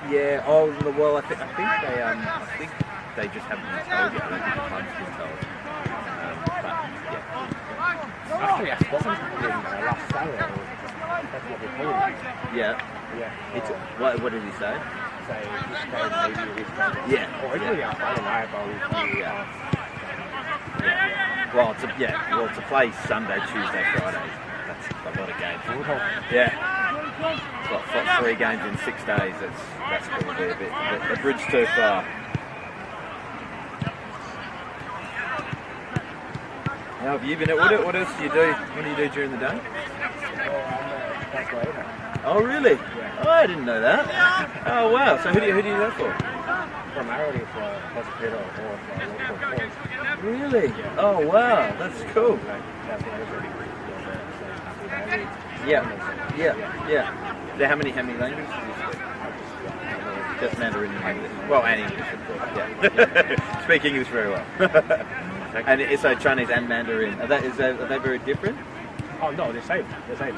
Yeah. Oh well, I think they just haven't been told yet. I don't think the club's been told. But Actually, I wasn't last Saturday. That's what they told me. yeah. It's what did he say? So this guy maybe this guy. Yeah. Originally, I found out about it. Yeah. Well, to play Sunday, Tuesday, Friday. a lot of games. Yeah. It's like 3 games in 6 days. That's probably a bridge too far. How have you been? What else do you do? What do you do during the day? Oh, really? Yeah. Oh, I didn't know that. Oh, wow. So who do you do that for? Primarily for hospital or for local force. Really? Yeah. Oh, wow. That's cool. Yeah. So how many languages do you speak? Just Mandarin and English. Well, and English, of course. Yeah. Speak English very well. And so Chinese and Mandarin. Are they very different? Oh no, the same. The same.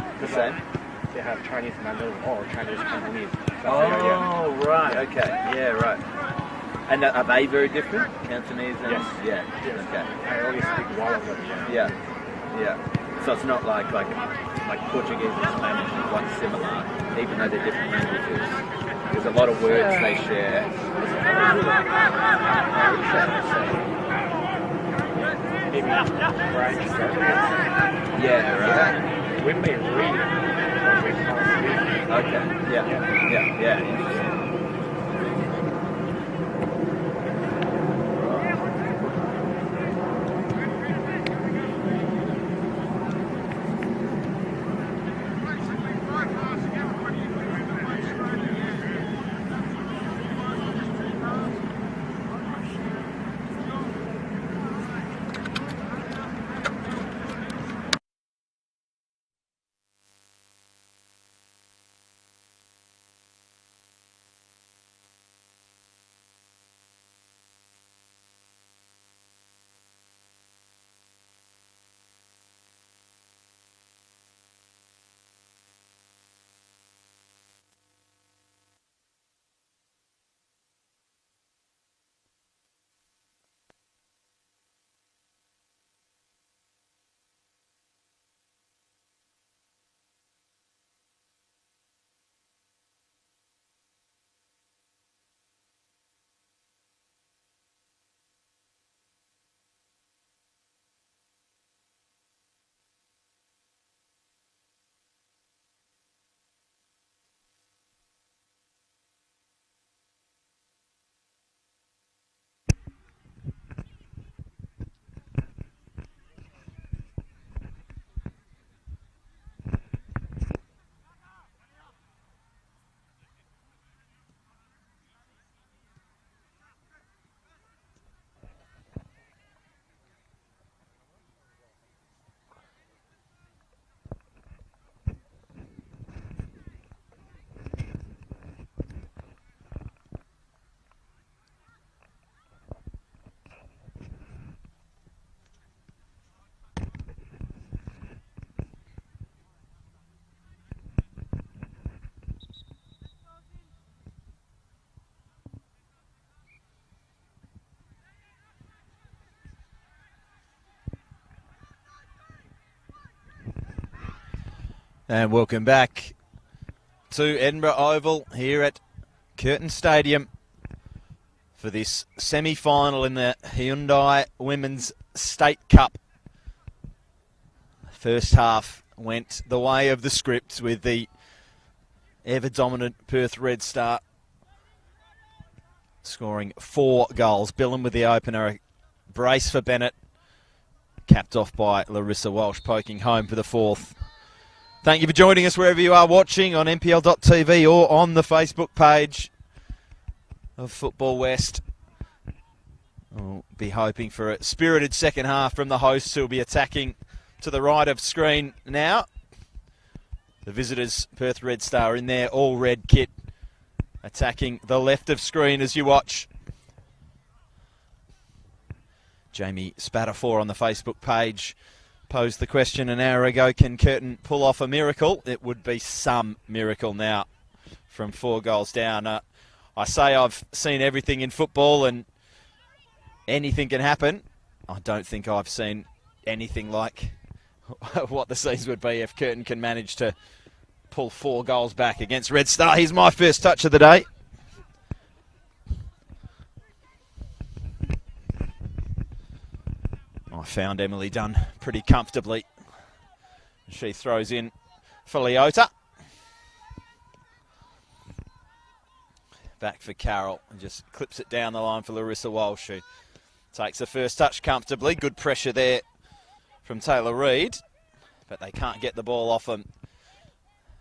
They have Chinese Mandarin or Chinese Cantonese. Oh, right. Okay. Yeah, right. And are they very different? Cantonese and yes. Yeah. Yes. Okay. I only speak one of them. Yeah. So it's not like Portuguese and Spanish is quite similar, even though they're different languages. There's a lot of words they share. Maybe French. Yeah, right. We may read, but we can't speak. Okay. Yeah. Interesting. And welcome back to Edinburgh Oval here at Curtin Stadium for this semi-final in the Hyundai Women's State Cup. First half went the way of the script with the ever-dominant Perth RedStar scoring 4 goals. Billen with the opener, a brace for Bennett, capped off by Larissa Walsh, poking home for the 4th. Thank you for joining us wherever you are watching on NPL.tv or on the Facebook page of Football West. We'll be hoping for a spirited second half from the hosts, who will be attacking to the right of screen now. The visitors, Perth RedStar, in their all-red kit, attacking the left of screen as you watch. Jamie Spatafor on the Facebook page posed the question an hour ago, can Curtin pull off a miracle? It would be some miracle now from 4 goals down. I say I've seen everything in football and anything can happen. I don't think I've seen anything like what the scenes would be if Curtin can manage to pull 4 goals back against RedStar. Here's my first touch of the day. I found Emily Dunn pretty comfortably. She throws in for Leota. Back for Carroll and just clips it down the line for Larissa Walsh, who takes the first touch comfortably. Good pressure there from Taylor Reid, but they can't get the ball off them.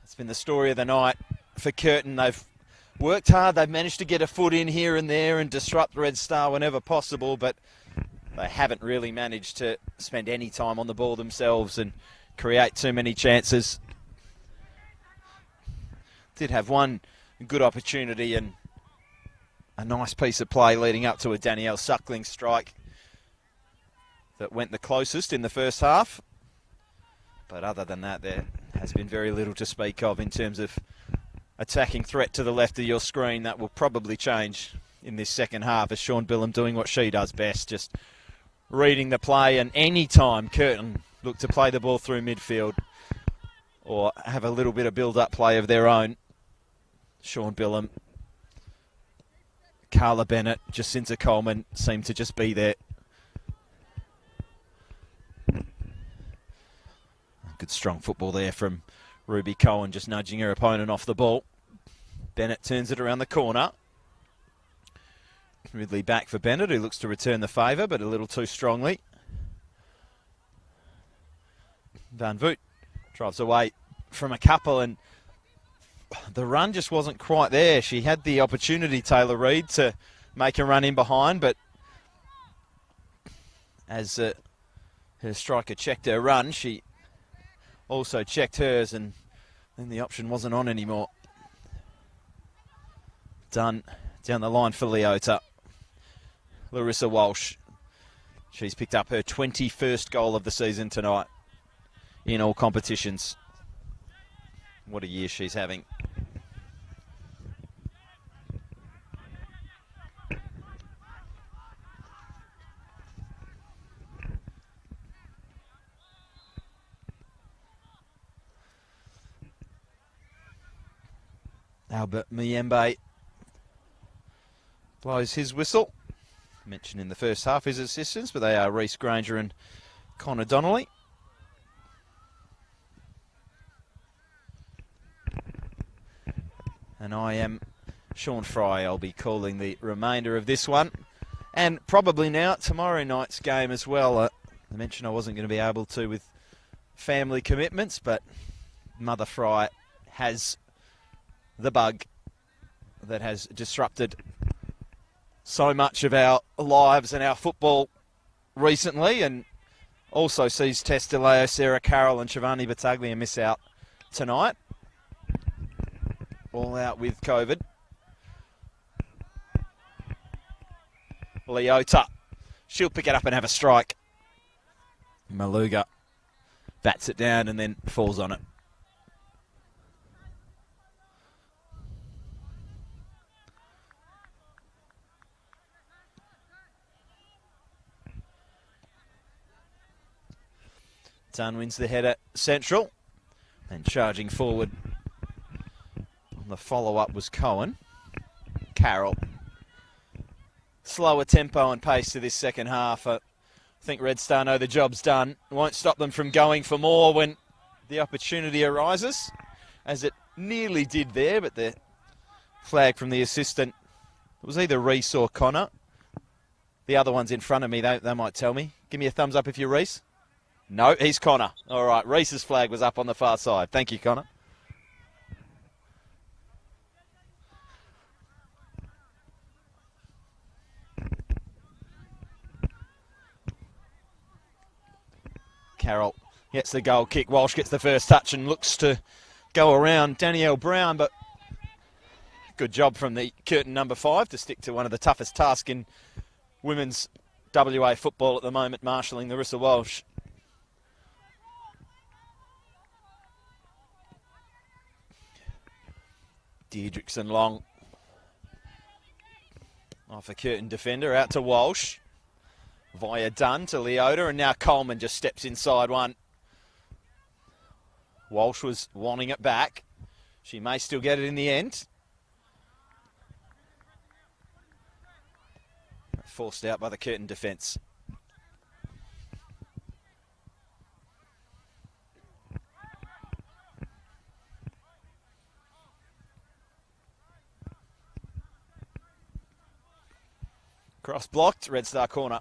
It's been the story of the night for Curtin. They've worked hard. They've managed to get a foot in here and there and disrupt Red Star whenever possible, but they haven't really managed to spend any time on the ball themselves and create too many chances. Did have one good opportunity and a nice piece of play leading up to a Danielle Suckling strike that went the closest in the first half. But other than that, there has been very little to speak of in terms of attacking threat to the left of your screen. That will probably change in this second half as Sean Billum doing what she does best, just reading the play. And any time Curtin look to play the ball through midfield or have a little bit of build-up play of their own, Sean Billum, Carla Bennett, Jacinta Coleman seem to just be there. Good strong football there from Ruby Cohen, just nudging her opponent off the ball. Bennett turns it around the corner. Ridley back for Bennett, who looks to return the favour, but a little too strongly. Van Voot drives away from a couple, and the run just wasn't quite there. She had the opportunity, Taylor Reid, to make a run in behind, but as her striker checked her run, she also checked hers, and then the option wasn't on anymore. Done down the line for Leota. Larissa Walsh. She's picked up her 21st goal of the season tonight in all competitions. What a year she's having. Albert Miembe blows his whistle. Mentioned in the first half his assistants, but they are Reece Granger and Connor Donnelly. And I am Sean Fry. I'll be calling the remainder of this one. And probably now tomorrow night's game as well. I mentioned I wasn't going to be able to with family commitments, but Mother Fry has the bug that has disrupted so much of our lives and our football recently, and also sees Tess DeLeo, Sarah Carroll and Shivani Battaglia miss out tonight. All out with COVID. Leota. She'll pick it up and have a strike. Maluga bats it down and then falls on it. Dunn wins the header central. And charging forward on the follow-up was Cohen. Carroll. Slower tempo and pace to this second half. I think Red Star know the job's done. Won't stop them from going for more when the opportunity arises, as it nearly did there, but the flag from the assistant, it was either Reece or Connor. The other one's in front of me, they might tell me. Give me a thumbs up if you're Reece. No, he's Connor. All right, Reece's flag was up on the far side. Thank you, Connor. Carroll gets the goal kick. Walsh gets the first touch and looks to go around Danielle Brown, but good job from the Curtin number 5 to stick to one of the toughest tasks in women's WA football at the moment, marshalling Larissa Walsh. Deirdrickson long off a Curtin defender, out to Walsh. Via Dunn to Leota, and now Coleman just steps inside one. Walsh was wanting it back. She may still get it in the end. Forced out by the Curtin defence. Cross blocked, Red Star corner.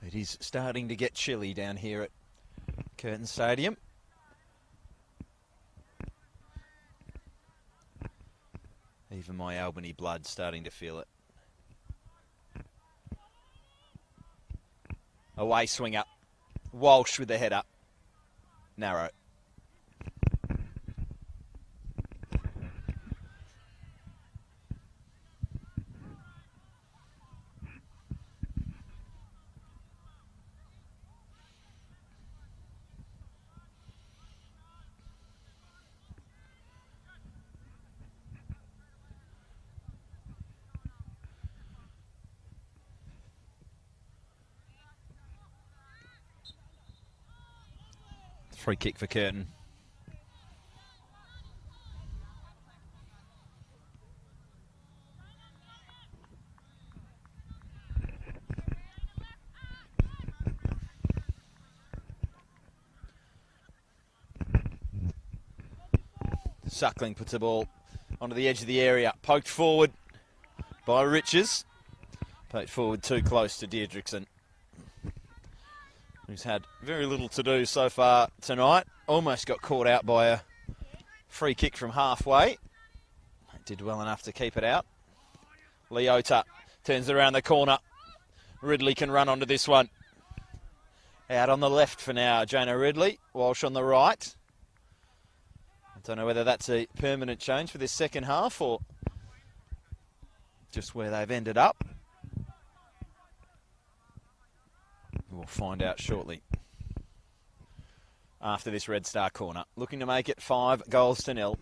It is starting to get chilly down here at Curtin Stadium. Even my Albany blood's starting to feel it. Away swing up. Walsh with the head up. Narrow. Free kick for Curtin. Suckling puts the ball onto the edge of the area. Poked forward by Riches. Poked forward too close to Deirdrickson, who's had very little to do so far tonight. Almost got caught out by a free kick from halfway. Did well enough to keep it out. Leota turns around the corner. Ridley can run onto this one. Out on the left for now, Jonah Ridley. Walsh on the right. I don't know whether that's a permanent change for this second half or just where they've ended up. We'll find out shortly. After this Red Star corner. Looking to make it 5-0.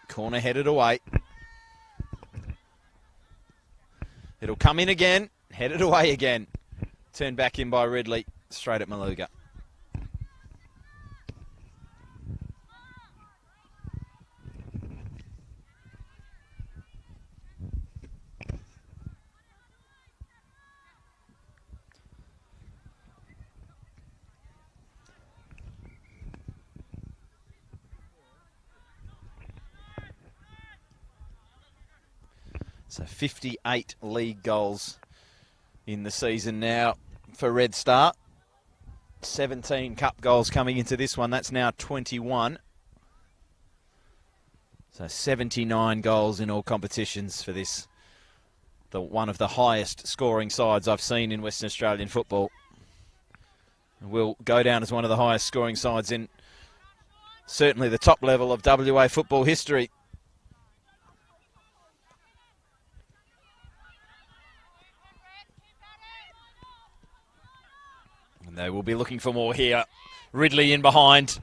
Corner headed away. It'll come in again, headed away again. Turned back in by Ridley, straight at Maluga. So 58 league goals in the season now for Red Star. 17 cup goals coming into this one. That's now 21. So 79 goals in all competitions for this. One of the highest scoring sides I've seen in Western Australian football. Will go down as one of the highest scoring sides in certainly the top level of WA football history. And they will be looking for more here. Ridley in behind.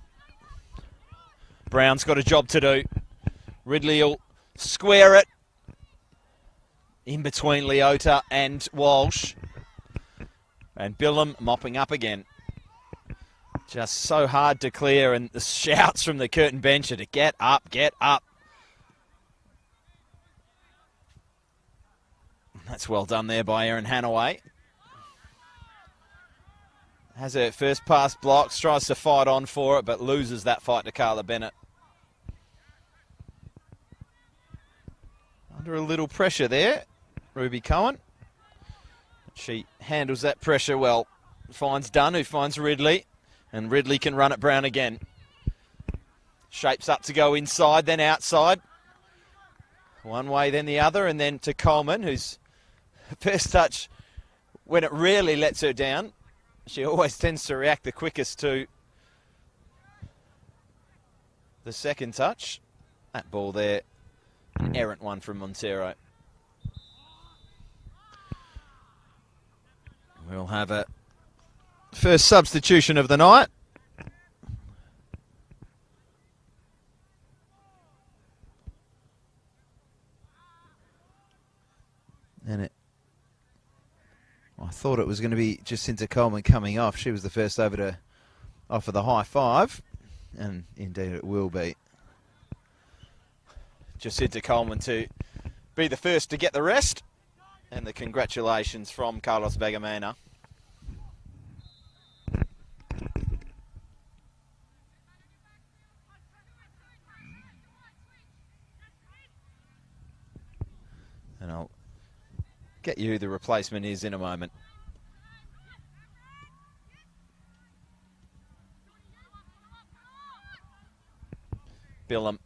Brown's got a job to do. Ridley will square it. In between Leota and Walsh. And Billum mopping up again. Just so hard to clear, and the shouts from the Curtin bench are to get up, get up. That's well done there by Erin Hanaway. Has her first pass blocked, tries to fight on for it, but loses that fight to Carla Bennett. Under a little pressure there, Ruby Cohen. She handles that pressure well. Finds Dunn, who finds Ridley, and Ridley can run at Brown again. Shapes up to go inside, then outside. One way, then the other, and then to Coleman, whose first touch, when it really lets her down, she always tends to react the quickest to the second touch. That ball there, an errant one from Montero. We'll have a first substitution of the night. thought it was going to be Jacinta Coleman coming off. She was the first over to offer the high five, and indeed it will be. Jacinta Coleman to be the first to get the rest, and the congratulations from Carlos Begamena. And I'll get you who the replacement is in a moment. Billam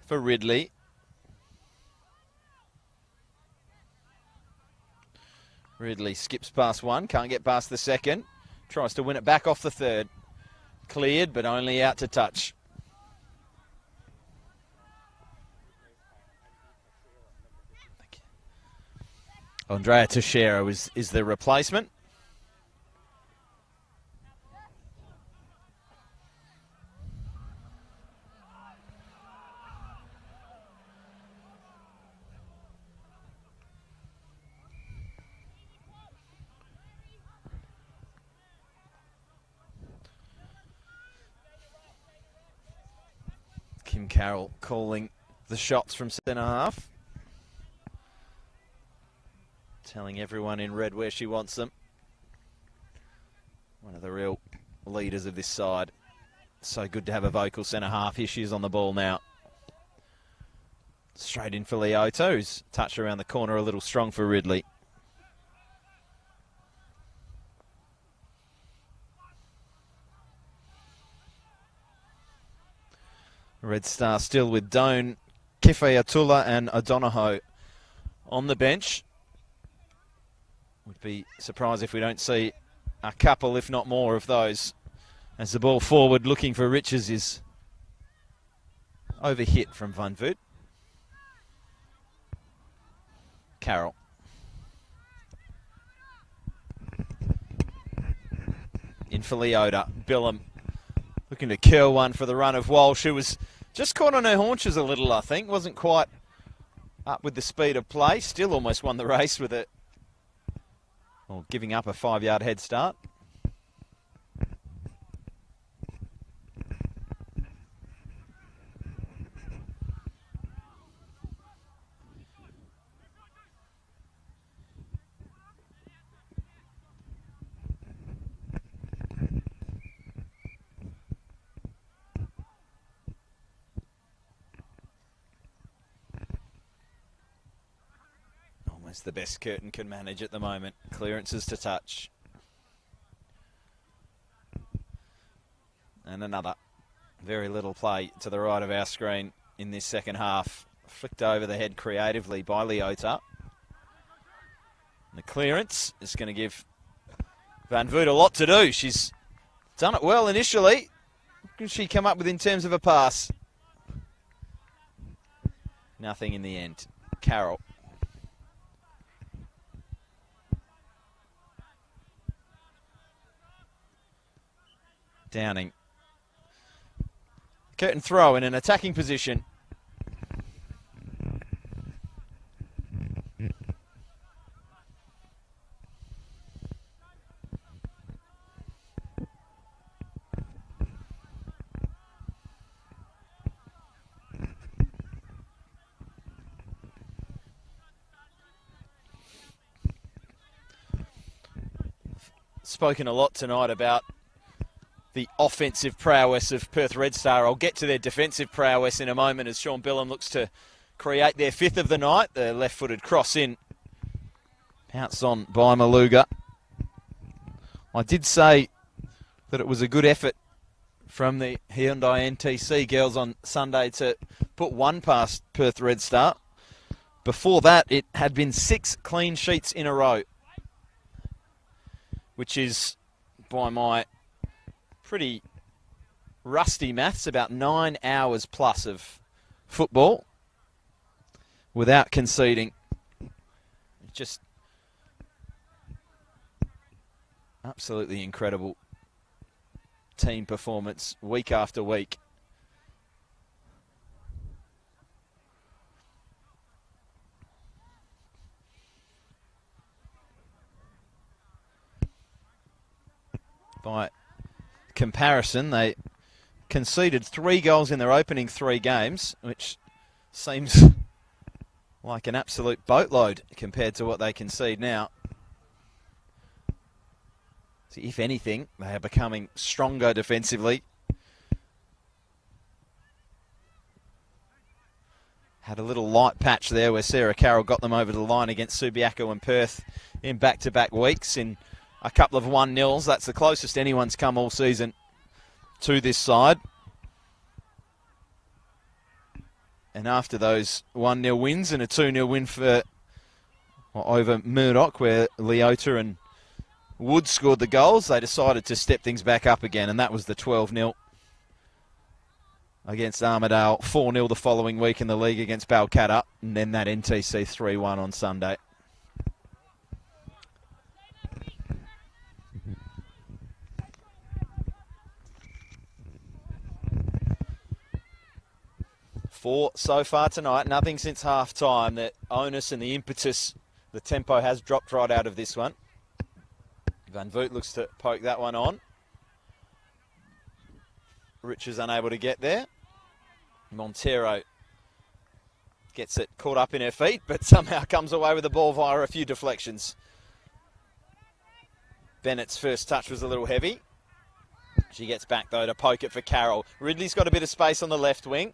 for Ridley. Ridley skips past one, can't get past the second. Tries to win it back off the third. Cleared, but only out to touch. Andrea Teixeira is the replacement. Kim Carroll calling the shots from centre half. Telling everyone in red where she wants them. One of the real leaders of this side. So good to have a vocal centre half. Here she is on the ball now. Straight in for Leoto, who's touched around the corner a little strong for Ridley. Red Star still with Doan, Kifeatula and O'Donohoe on the bench. Would be surprised if we don't see a couple, if not more, of those. As the ball forward looking for Riches is overhit from Van Voot. Carroll. In for Leota. Billam looking to curl one for the run of Walsh, who was just caught on her haunches a little, I think. Wasn't quite up with the speed of play. Still almost won the race with it. Well, giving up a 5-yard head start. Almost the best Curtin can manage at the moment. Clearances to touch. And another. Very little play to the right of our screen in this second half. Flicked over the head creatively by Leota. And the clearance is going to give Van Voot a lot to do. She's done it well initially. What can she come up with in terms of a pass? Nothing in the end. Carroll. Downing. Curtin throw in an attacking position. Spoken a lot tonight about the offensive prowess of Perth RedStar. I'll get to their defensive prowess in a moment as Sean Billam looks to create their 5th of the night. The left-footed cross in. Pounced on by Maluga. I did say that it was a good effort from the Hyundai NTC girls on Sunday to put one past Perth RedStar. Before that, it had been 6 clean sheets in a row, which is, by my pretty rusty maths, about 9 hours plus of football without conceding. Just absolutely incredible team performance week after week. By comparison, they conceded 3 goals in their opening 3 games, which seems like an absolute boatload compared to what they concede now. So if anything, they are becoming stronger defensively. Had a little light patch there where Sarah Carroll got them over the line against Subiaco and Perth in back-to-back weeks in a couple of 1-0s. That's the closest anyone's come all season to this side. And after those 1-0 wins and a 2-0 win over Murdoch, where Leota and Wood scored the goals, they decided to step things back up again, and that was the 12-0 against Armidale, 4-0 the following week in the league against Balcatta, and then that NTC 3-1 on Sunday. Four so far tonight, nothing since half-time. The onus and the impetus, the tempo has dropped right out of this one. Van Voot looks to poke that one on. Rich is unable to get there. Montero gets it caught up in her feet, but somehow comes away with the ball via a few deflections. Bennett's first touch was a little heavy. She gets back, though, to poke it for Carroll. Ridley's got a bit of space on the left wing.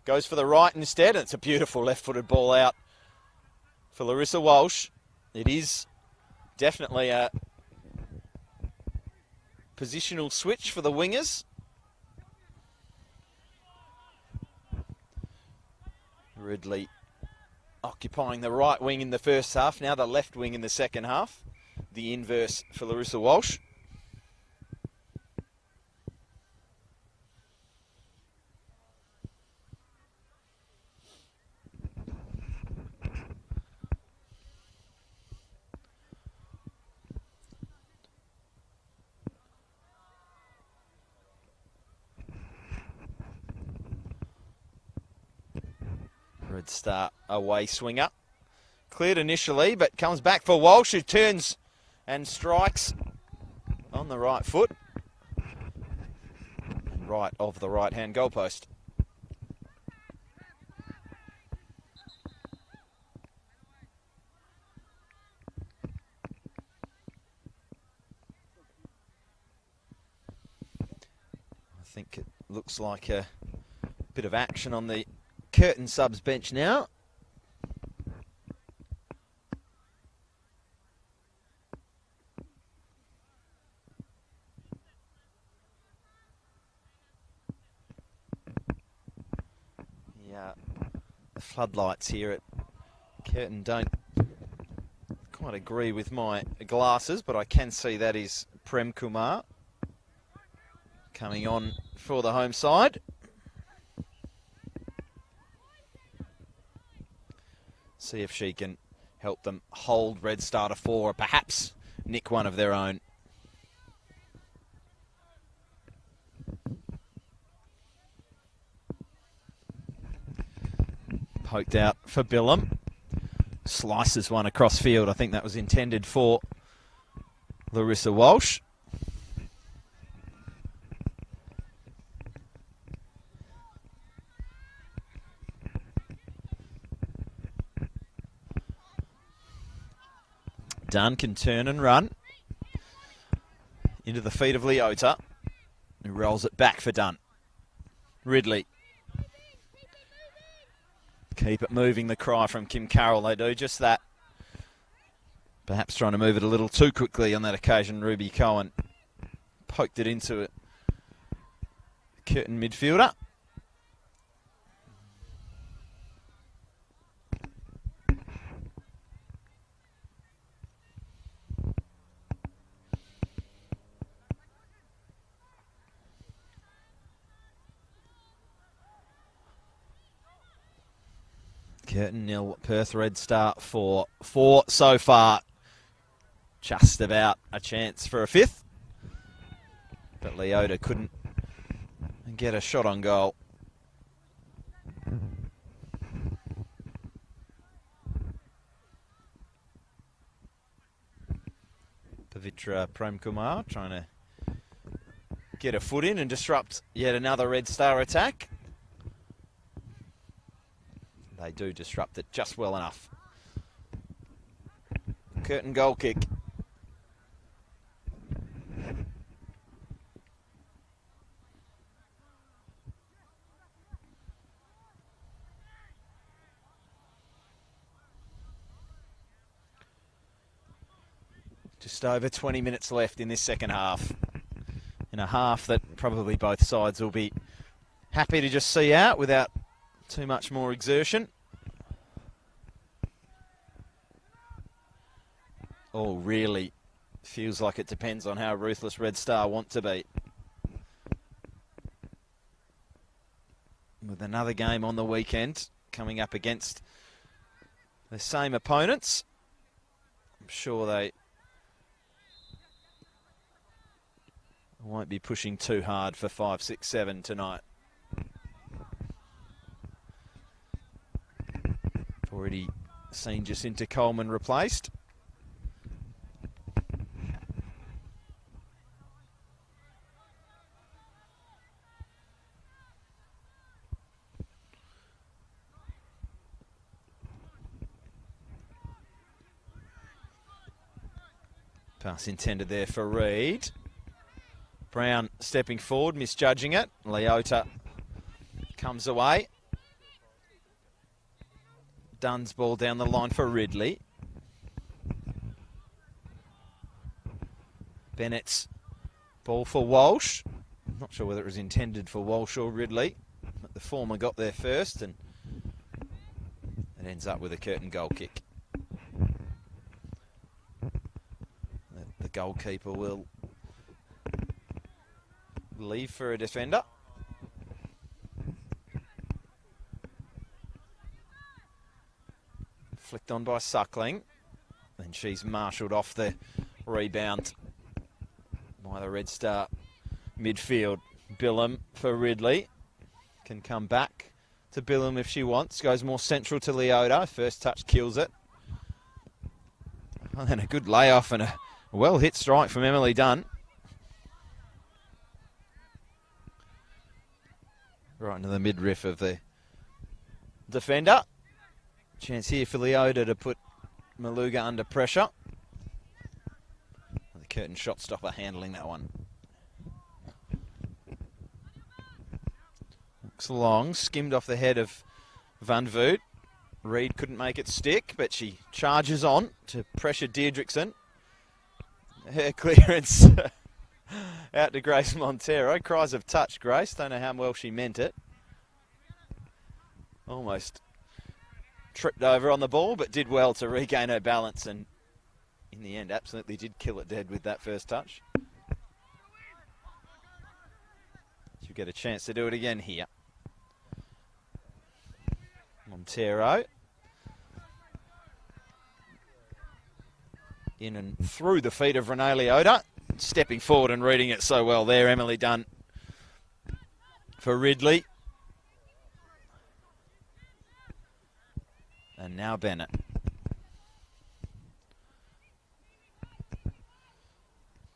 Goes for the right instead, and it's a beautiful left-footed ball out for Larissa Walsh. It is definitely a positional switch for the wingers. Ridley occupying the right wing in the first half, now the left wing in the second half. The inverse for Larissa Walsh. RedStar away swinger. Cleared initially, but comes back for Walsh, who turns and strikes on the right foot. And right of the right-hand goalpost. I think it looks like a bit of action on the Curtin subs bench now. Yeah, the floodlights here at Curtin don't quite agree with my glasses, but I can see that is Prem Kumar coming on for the home side. See if she can help them hold RedStar to 4, or perhaps nick one of their own. Poked out for Billam. Slices one across field. I think that was intended for Larissa Walsh. Dunn can turn and run into the feet of Leota, who rolls it back for Dunn. Ridley. Keep it moving, the cry from Kim Carroll. They do just that. Perhaps trying to move it a little too quickly on that occasion. Ruby Cohen poked it into it. Curtin midfielder. Curtin 0, Perth RedStar 4. 4 so far. Just about a chance for a 5th. But Leota couldn't get a shot on goal. Pavitra Premkumar trying to get a foot in and disrupt yet another Red Star attack. They do disrupt it just well enough. Curtin goal kick. Just over 20 minutes left in this second half. In a half that probably both sides will be happy to just see out without too much more exertion. Oh, really feels like it depends on how ruthless Red Star want to be. With another game on the weekend coming up against the same opponents, I'm sure they won't be pushing too hard for 5, 6, 7 tonight. Already seen Jacinta Coleman replaced. Pass intended there for Reed. Brown stepping forward, misjudging it. Leota comes away. Dunn's ball down the line for Ridley. Bennett's ball for Walsh. I'm not sure whether it was intended for Walsh or Ridley, but the former got there first, and it ends up with a Curtin goal kick. The goalkeeper will leave for a defender. Flicked on by Suckling. And she's marshalled off the rebound by the Red Star midfield. Billam for Ridley. Can come back to Billam if she wants. Goes more central to Leota. First touch kills it. And then a good layoff and a well-hit strike from Emily Dunn. Right into the midriff of the defender. Chance here for Leota to put Maluga under pressure. The Curtin shot stopper handling that one. Looks long, skimmed off the head of Van Voot. Reed couldn't make it stick, but she charges on to pressure Deirdrickson. Her clearance out to Grace Montero. Cries of touch, Grace. Don't know how well she meant it. Almost tripped over on the ball, but did well to regain her balance, and in the end absolutely did kill it dead with that first touch. She'll get a chance to do it again here. Montero. In and through the feet of Renee Leota. Stepping forward and reading it so well there, Emily Dunn for Ridley. And now Bennett.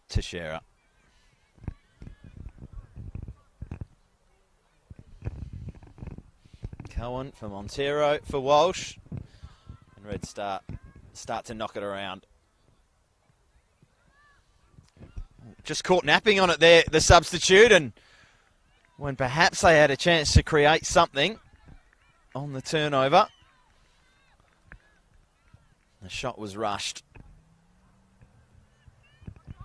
Teixeira. Cohen for Montero for Walsh. And Red Star start to knock it around. Just caught napping on it there, the substitute, and when perhaps they had a chance to create something on the turnover, the shot was rushed. I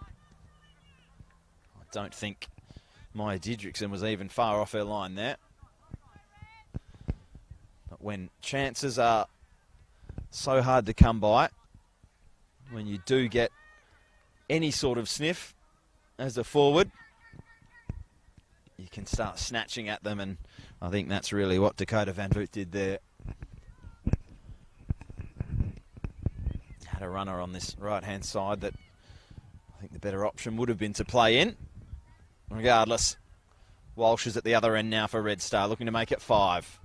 don't think Maya Didrikson was even far off her line there. But when chances are so hard to come by, when you do get any sort of sniff as a forward, you can start snatching at them, and I think that's really what Dakota Van Voot did there. Had a runner on this right-hand side that I think the better option would have been to play in. Regardless, Walsh is at the other end now for Red Star, looking to make it 5.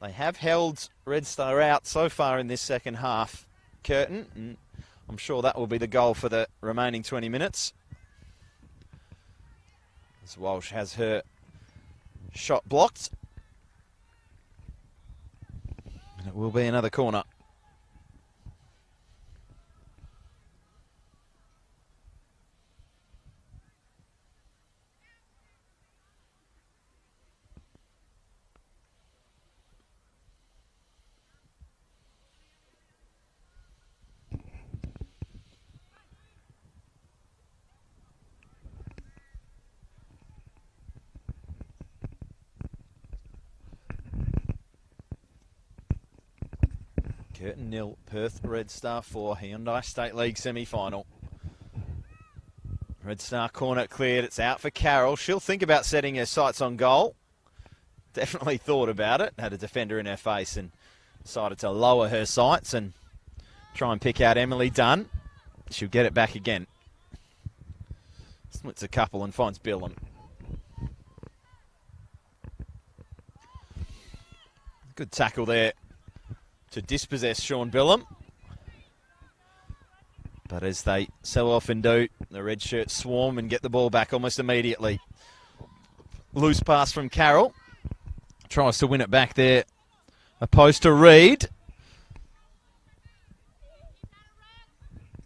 They have held Red Star out so far in this second half, Curtin, and I'm sure that will be the goal for the remaining 20 minutes. As Walsh has her shot blocked. And it will be another corner. Curtin 0, Perth RedStar 4, Hyundai State League semi-final. RedStar corner cleared, it's out for Carroll. She'll think about setting her sights on goal. Definitely thought about it, had a defender in her face and decided to lower her sights and try and pick out Emily Dunn. She'll get it back again. Splits a couple and finds Billum. Good tackle there to dispossess Sean Billum. But as they so often do, the red shirts swarm and get the ball back almost immediately. Loose pass from Carroll. Tries to win it back there. Opposed to Reed.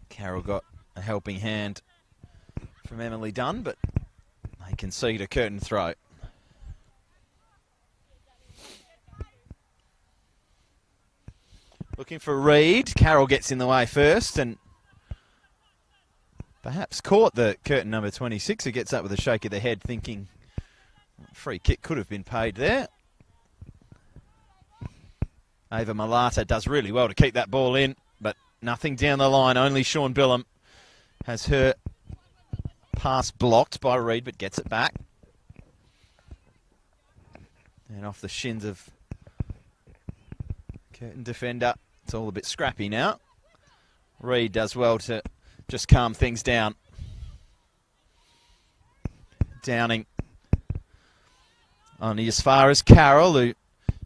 Carroll got a helping hand from Emily Dunn, but they concede a Curtin throw. Looking for Reed. Carroll gets in the way first and perhaps caught the Curtin number 26, who gets up with a shake of the head thinking free kick could have been paid there. Ava Malata does really well to keep that ball in, but nothing down the line. Only Sean Billum has her pass blocked by Reed, but gets it back. And off the shins of Curtin defender. It's all a bit scrappy now. Reed does well to just calm things down. Downing only as far as Carroll, who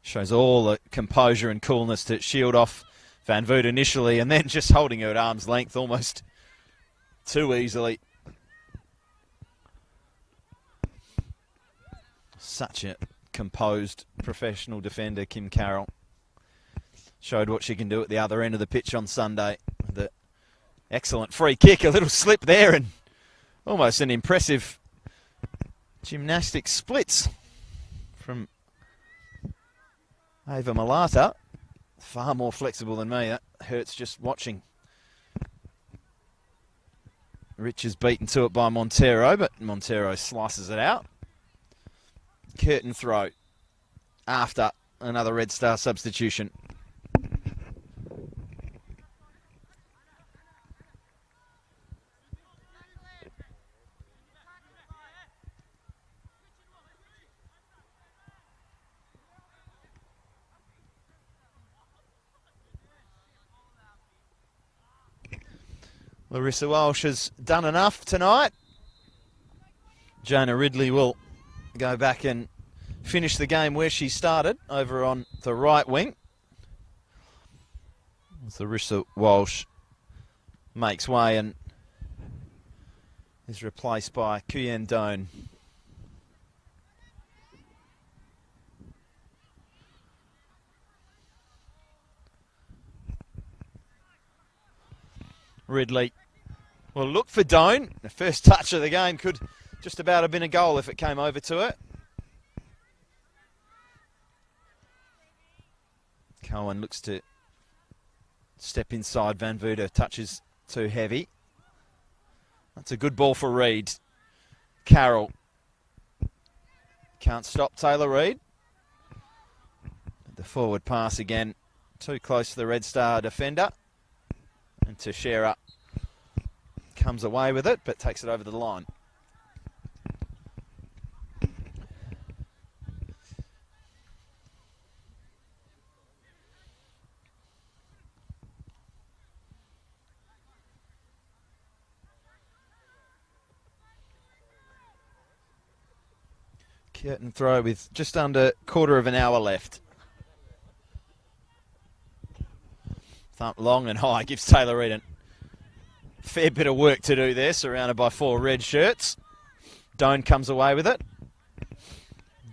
shows all the composure and coolness to shield off Van Voot initially, and then just holding her at arm's length almost too easily. Such a composed professional defender, Kim Carroll. Showed what she can do at the other end of the pitch on Sunday. The excellent free kick, a little slip there, and almost an impressive gymnastic splits from Ava Malata. Far more flexible than me. That hurts just watching. Rich is beaten to it by Montero, but Montero slices it out. Curtin throw after another Red Star substitution. Larissa Walsh has done enough tonight. Jonah Ridley will go back and finish the game where she started, over on the right wing. As Larissa Walsh makes way and is replaced by Kuyen Doan. Ridley will look for Doan. The first touch of the game could just about have been a goal if it came over to her. Cohen looks to step inside. Van Voot, touch is too heavy. That's a good ball for Reed. Carroll can't stop Taylor Reed. The forward pass again, too close to the Red Star defender. And Teixeira comes away with it, but takes it over the line. Curtin throw with just under quarter of an hour left. Thump long and high, gives Taylor Reed a fair bit of work to do there, surrounded by 4 red shirts. Doan comes away with it.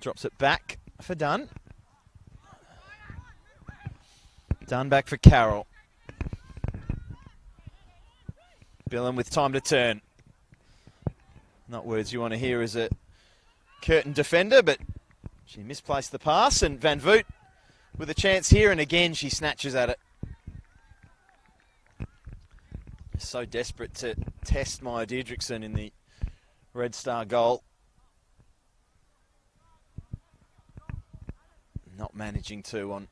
Drops it back for Dunn. Dunn back for Carroll. Billen with time to turn. Not words you want to hear as a Curtin defender, but she misplaced the pass, and Van Voot with a chance here, and again she snatches at it. So desperate to test Maya Deirdrickson in the Red Star goal. Not managing to on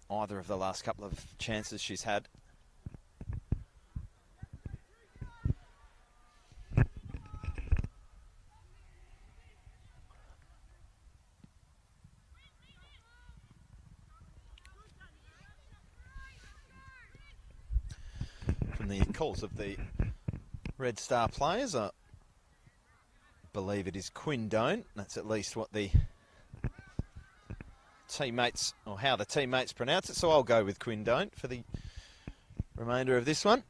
either of the last couple of chances she's had. From the calls of the Red Star players, I believe it is Quinn Doan. That's at least what the teammates, or how the teammates pronounce it, so I'll go with Quinn Doan for the remainder of this one.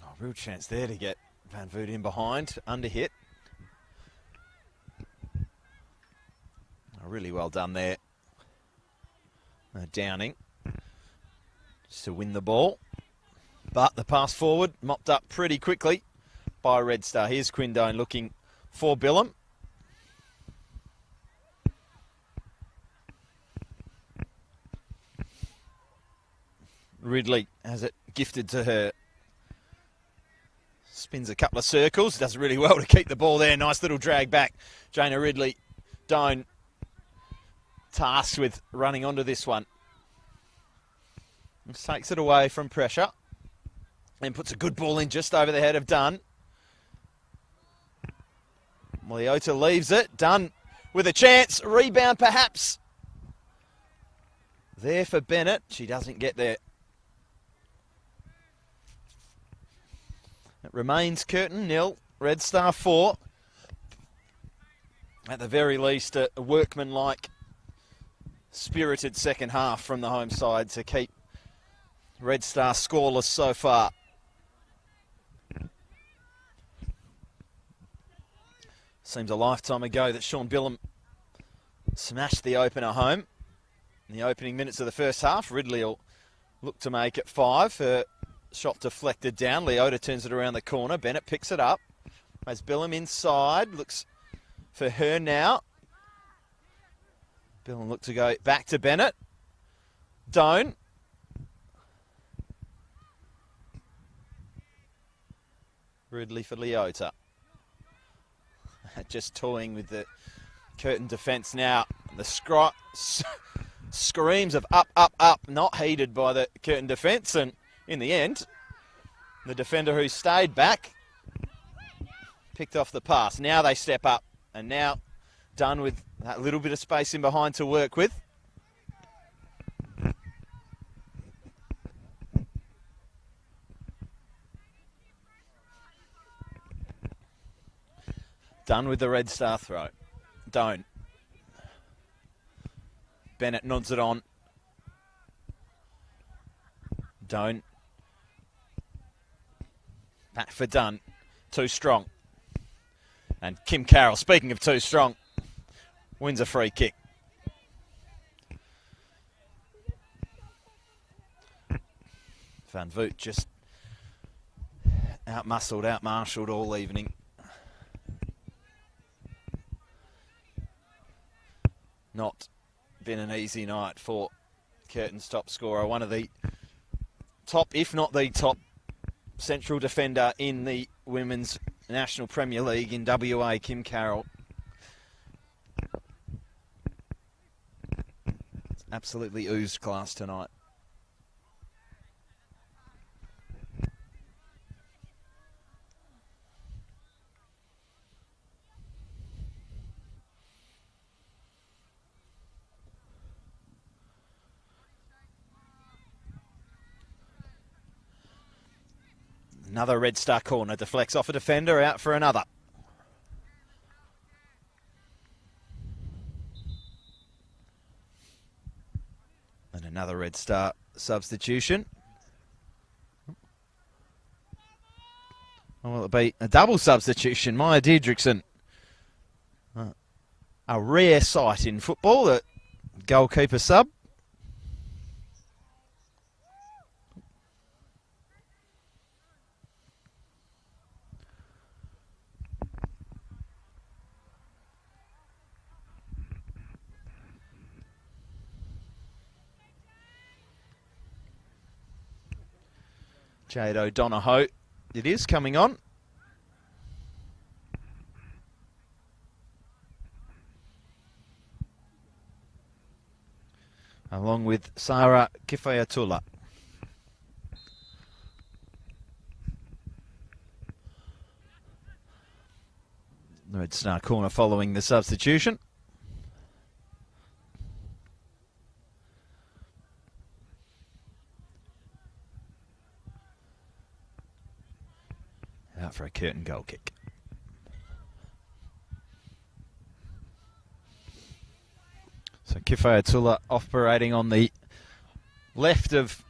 Oh, real chance there to get Van Voot in behind, under hit. Oh, really well done there. Downing just to win the ball. But the pass forward mopped up pretty quickly by Red Star. Here's Quinn Doan looking for Billam. Ridley has it gifted to her. Spins a couple of circles. Does really well to keep the ball there. Nice little drag back. Jaina Ridley. Doan tasked with running onto this one. Takes it away from pressure. And puts a good ball in just over the head of Dunn. Leota leaves it. Dunn with a chance. Rebound perhaps. There for Bennett. She doesn't get there. It remains Curtin 0. Red Star 4. At the very least, a workmanlike, spirited second half from the home side to keep Red Star scoreless so far. Seems a lifetime ago that Sean Billam smashed the opener home in the opening minutes of the first half. Ridley will look to make it 5. Her shot deflected down. Leota turns it around the corner. Bennett picks it up. Has Billam inside. Looks for her now. Billam look to go back to Bennett. Doan. Ridley for Leota. Just toying with the Curtin defence now. The screams of up, up, up, not heeded by the Curtin defence. And in the end, the defender who stayed back picked off the pass. Now they step up, and now Dunn with that little bit of space in behind to work with. Dunn with the Red Star throw. Doan. Bennett nods it on. Doan. Back for Dunn. Too strong. And Kim Carroll, speaking of too strong, wins a free kick. Van Voot just out-muscled, out-marshalled all evening. Not been an easy night for Curtin's top scorer. One of the top, if not the top, central defender in the Women's National Premier League in WA, Kim Carroll. Absolutely oozed class tonight. Another Red Star corner, deflects off a defender, out for another. Another Red Star substitution. Or will it be a double substitution? Maya Diedrichsen. A rare sight in football, the goalkeeper sub. Jade O'Donohoe, it is coming on. Along with Sarah Kifayatullah. Red Star corner following the substitution. Out for a Curtin goal kick. So Kifayatullah operating on the left of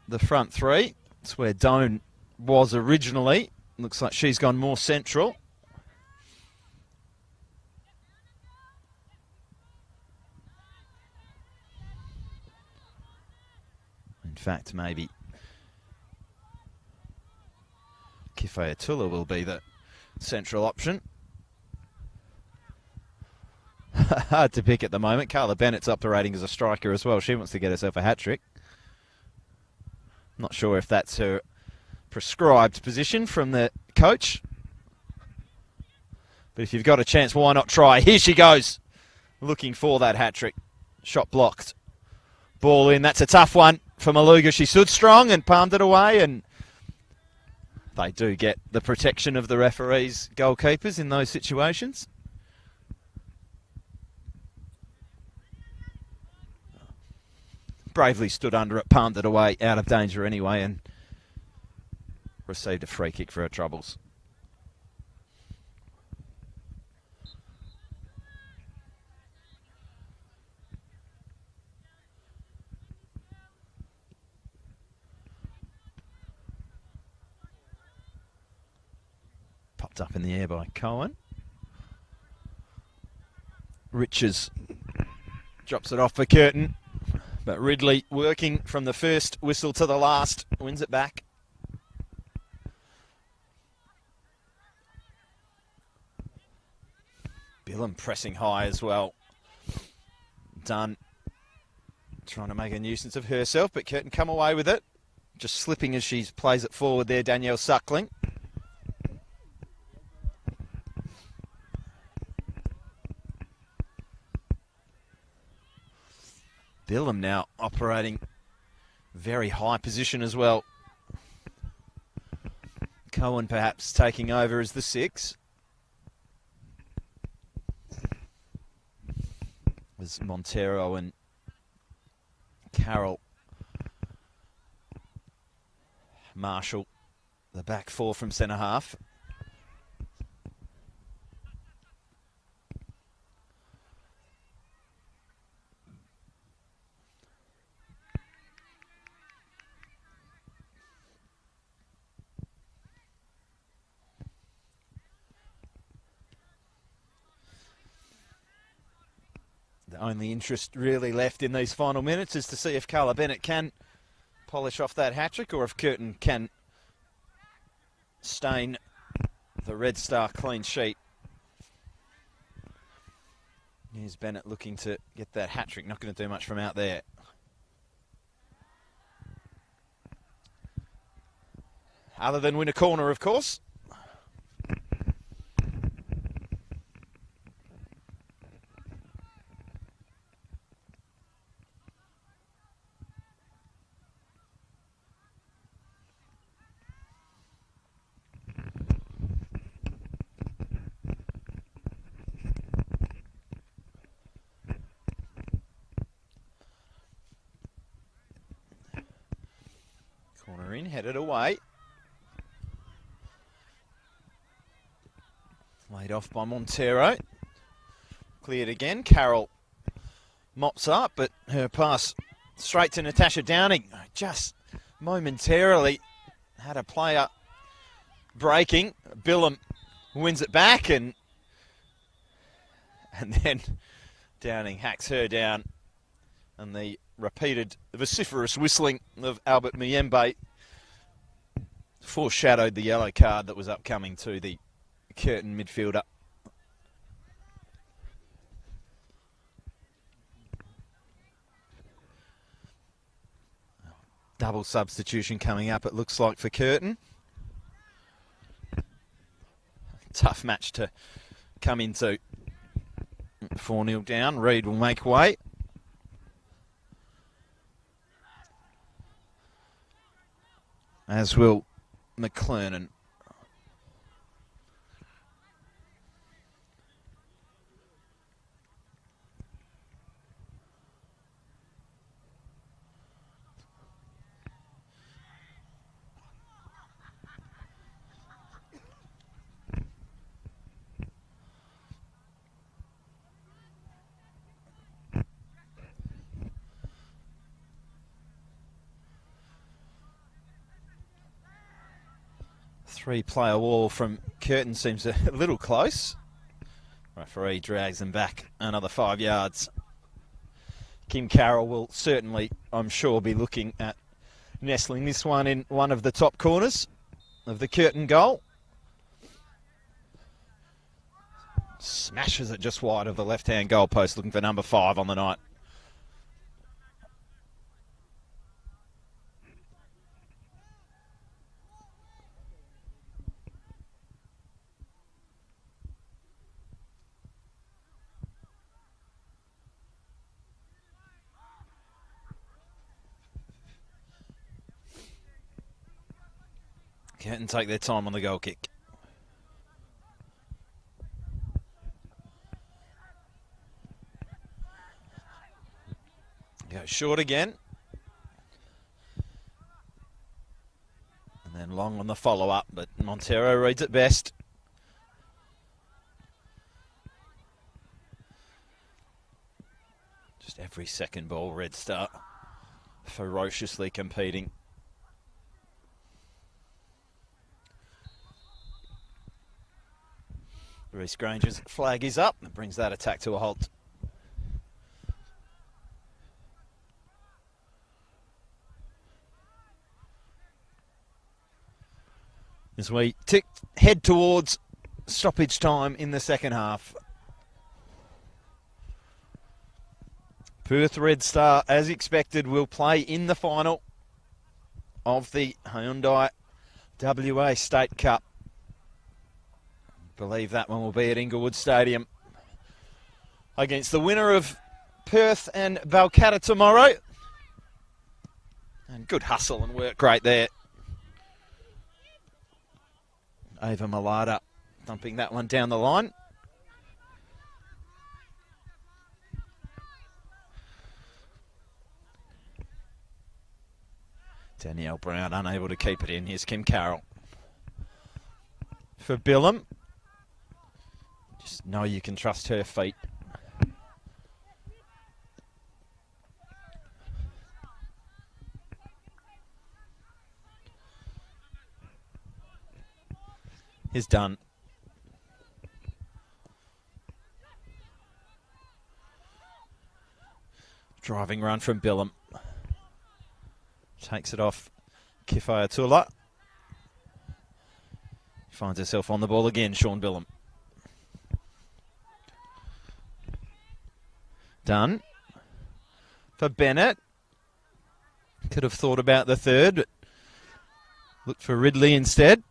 the front three. That's where Doan was originally. Looks like she's gone more central. In fact, maybe Kifayatullah will be the central option. Hard to pick at the moment. Carla Bennett's operating as a striker as well. She wants to get herself a hat-trick. Not sure if that's her prescribed position from the coach. But if you've got a chance, why not try? Here she goes. Looking for that hat-trick. Shot blocked. Ball in. That's a tough one for Maluga. She stood strong and palmed it away, and they do get the protection of the referees, goalkeepers in those situations. Bravely stood under it, palmed it away, out of danger anyway, and received a free kick for her troubles. Popped up in the air by Cohen. Richards drops it off for Curtin. But Ridley, working from the first whistle to the last, wins it back. Billum pressing high as well. Dunn trying to make a nuisance of herself, but Curtin come away with it. Just slipping as she plays it forward there, Danielle Suckling. Billum now operating very high position as well. Cohen perhaps taking over as the 6. As Montero and Carroll, Marshall, the back 4 from centre half. The only interest really left in these final minutes is to see if Carla Bennett can polish off that hat-trick or if Curtin can stain the Red Star clean sheet. Here's Bennett looking to get that hat-trick. Not going to do much from out there. Other than win a corner, of course. Corner in, headed away. Laid off by Montero. Cleared again. Carroll mops up, but her pass Straight to Natasha Downing. Just momentarily had a player breaking. Billam wins it back, and then Downing hacks her down. And the repeated vociferous whistling of Albert Muyembe foreshadowed the yellow card that was upcoming to the Curtin midfielder. Double substitution coming up, it looks like, for Curtin. Tough match to come into. 4-0 down. Reid will make way. As will McClernand. Three-player wall from Curtin seems a little close. Referee drags them back another 5 yards. Kim Carroll will certainly, I'm sure, be looking at nestling this one in one of the top corners of the Curtin goal. Smashes it just wide of the left-hand goal post, looking for number 5 on the night. Curtin take their time on the goal kick. Go short again. And then long on the follow-up, but Montero reads it best. Just every second ball, RedStar ferociously competing. Reece Granger's flag is up and brings that attack to a halt. As we head towards stoppage time in the second half. Perth RedStar, as expected, will play in the final of the Hyundai WA State Cup. Believe that one will be at Inglewood Stadium against the winner of Perth and Balcatta tomorrow. And good hustle and work right there. Ava Malata thumping that one down the line. Danielle Brown unable to keep it in. Here's Kim Carroll. For Billam. Just know you can trust her feet. Is done. Driving run from Billam. Takes it off Kifayatullah. Finds herself on the ball again, Sean Billam. Done. For Bennett. Could have thought about the third, but looked for Ridley instead.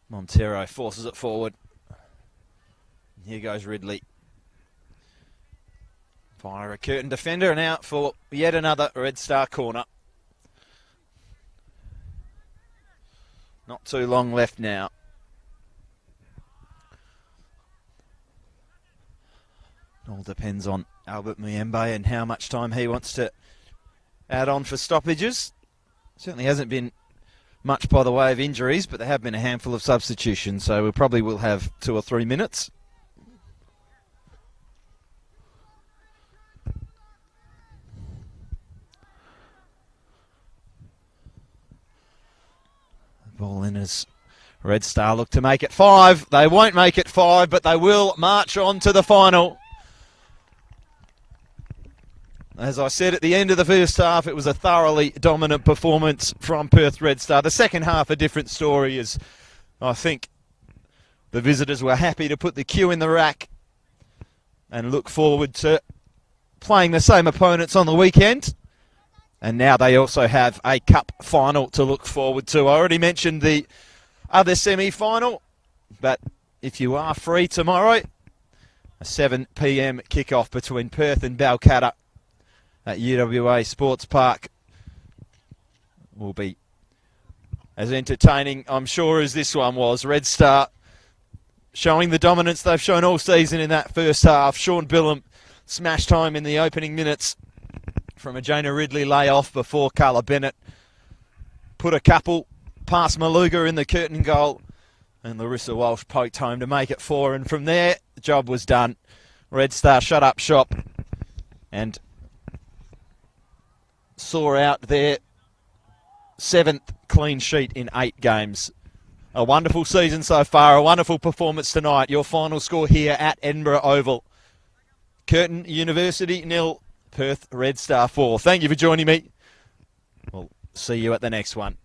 Montero forces it forward. Here goes Ridley. Via a Curtin defender and out for yet another RedStar corner. Not too long left now. It all depends on Albert Muyembe and how much time he wants to add on for stoppages. Certainly hasn't been much by the way of injuries, but there have been a handful of substitutions, so we probably will have 2 or 3 minutes. Ball in as Red Star look to make it 5. They won't make it 5, but they will march on to the final. As I said at the end of the first half, it was a thoroughly dominant performance from Perth RedStar. The second half, a different story, as I think the visitors were happy to put the cue in the rack and look forward to playing the same opponents on the weekend. And now they also have a cup final to look forward to. I already mentioned the other semi-final, but if you are free tomorrow, a 7 p.m. kickoff between Perth and Balcatta at UWA Sports Park will be as entertaining, I'm sure, as this one was. Red Star showing the dominance they've shown all season in that first half. Sean Billum smashed home in the opening minutes from a Jonah Ridley layoff before Carla Bennett put a couple past Maluga in the Curtin goal, and Larissa Walsh poked home to make it 4, and from there the job was done. Red Star shut up shop and saw out their 7th clean sheet in 8 games. A wonderful season so far, a wonderful performance tonight. Your final score here at Edinburgh Oval: Curtin University 0, Perth RedStar 4. Thank you for joining me. We'll see you at the next one.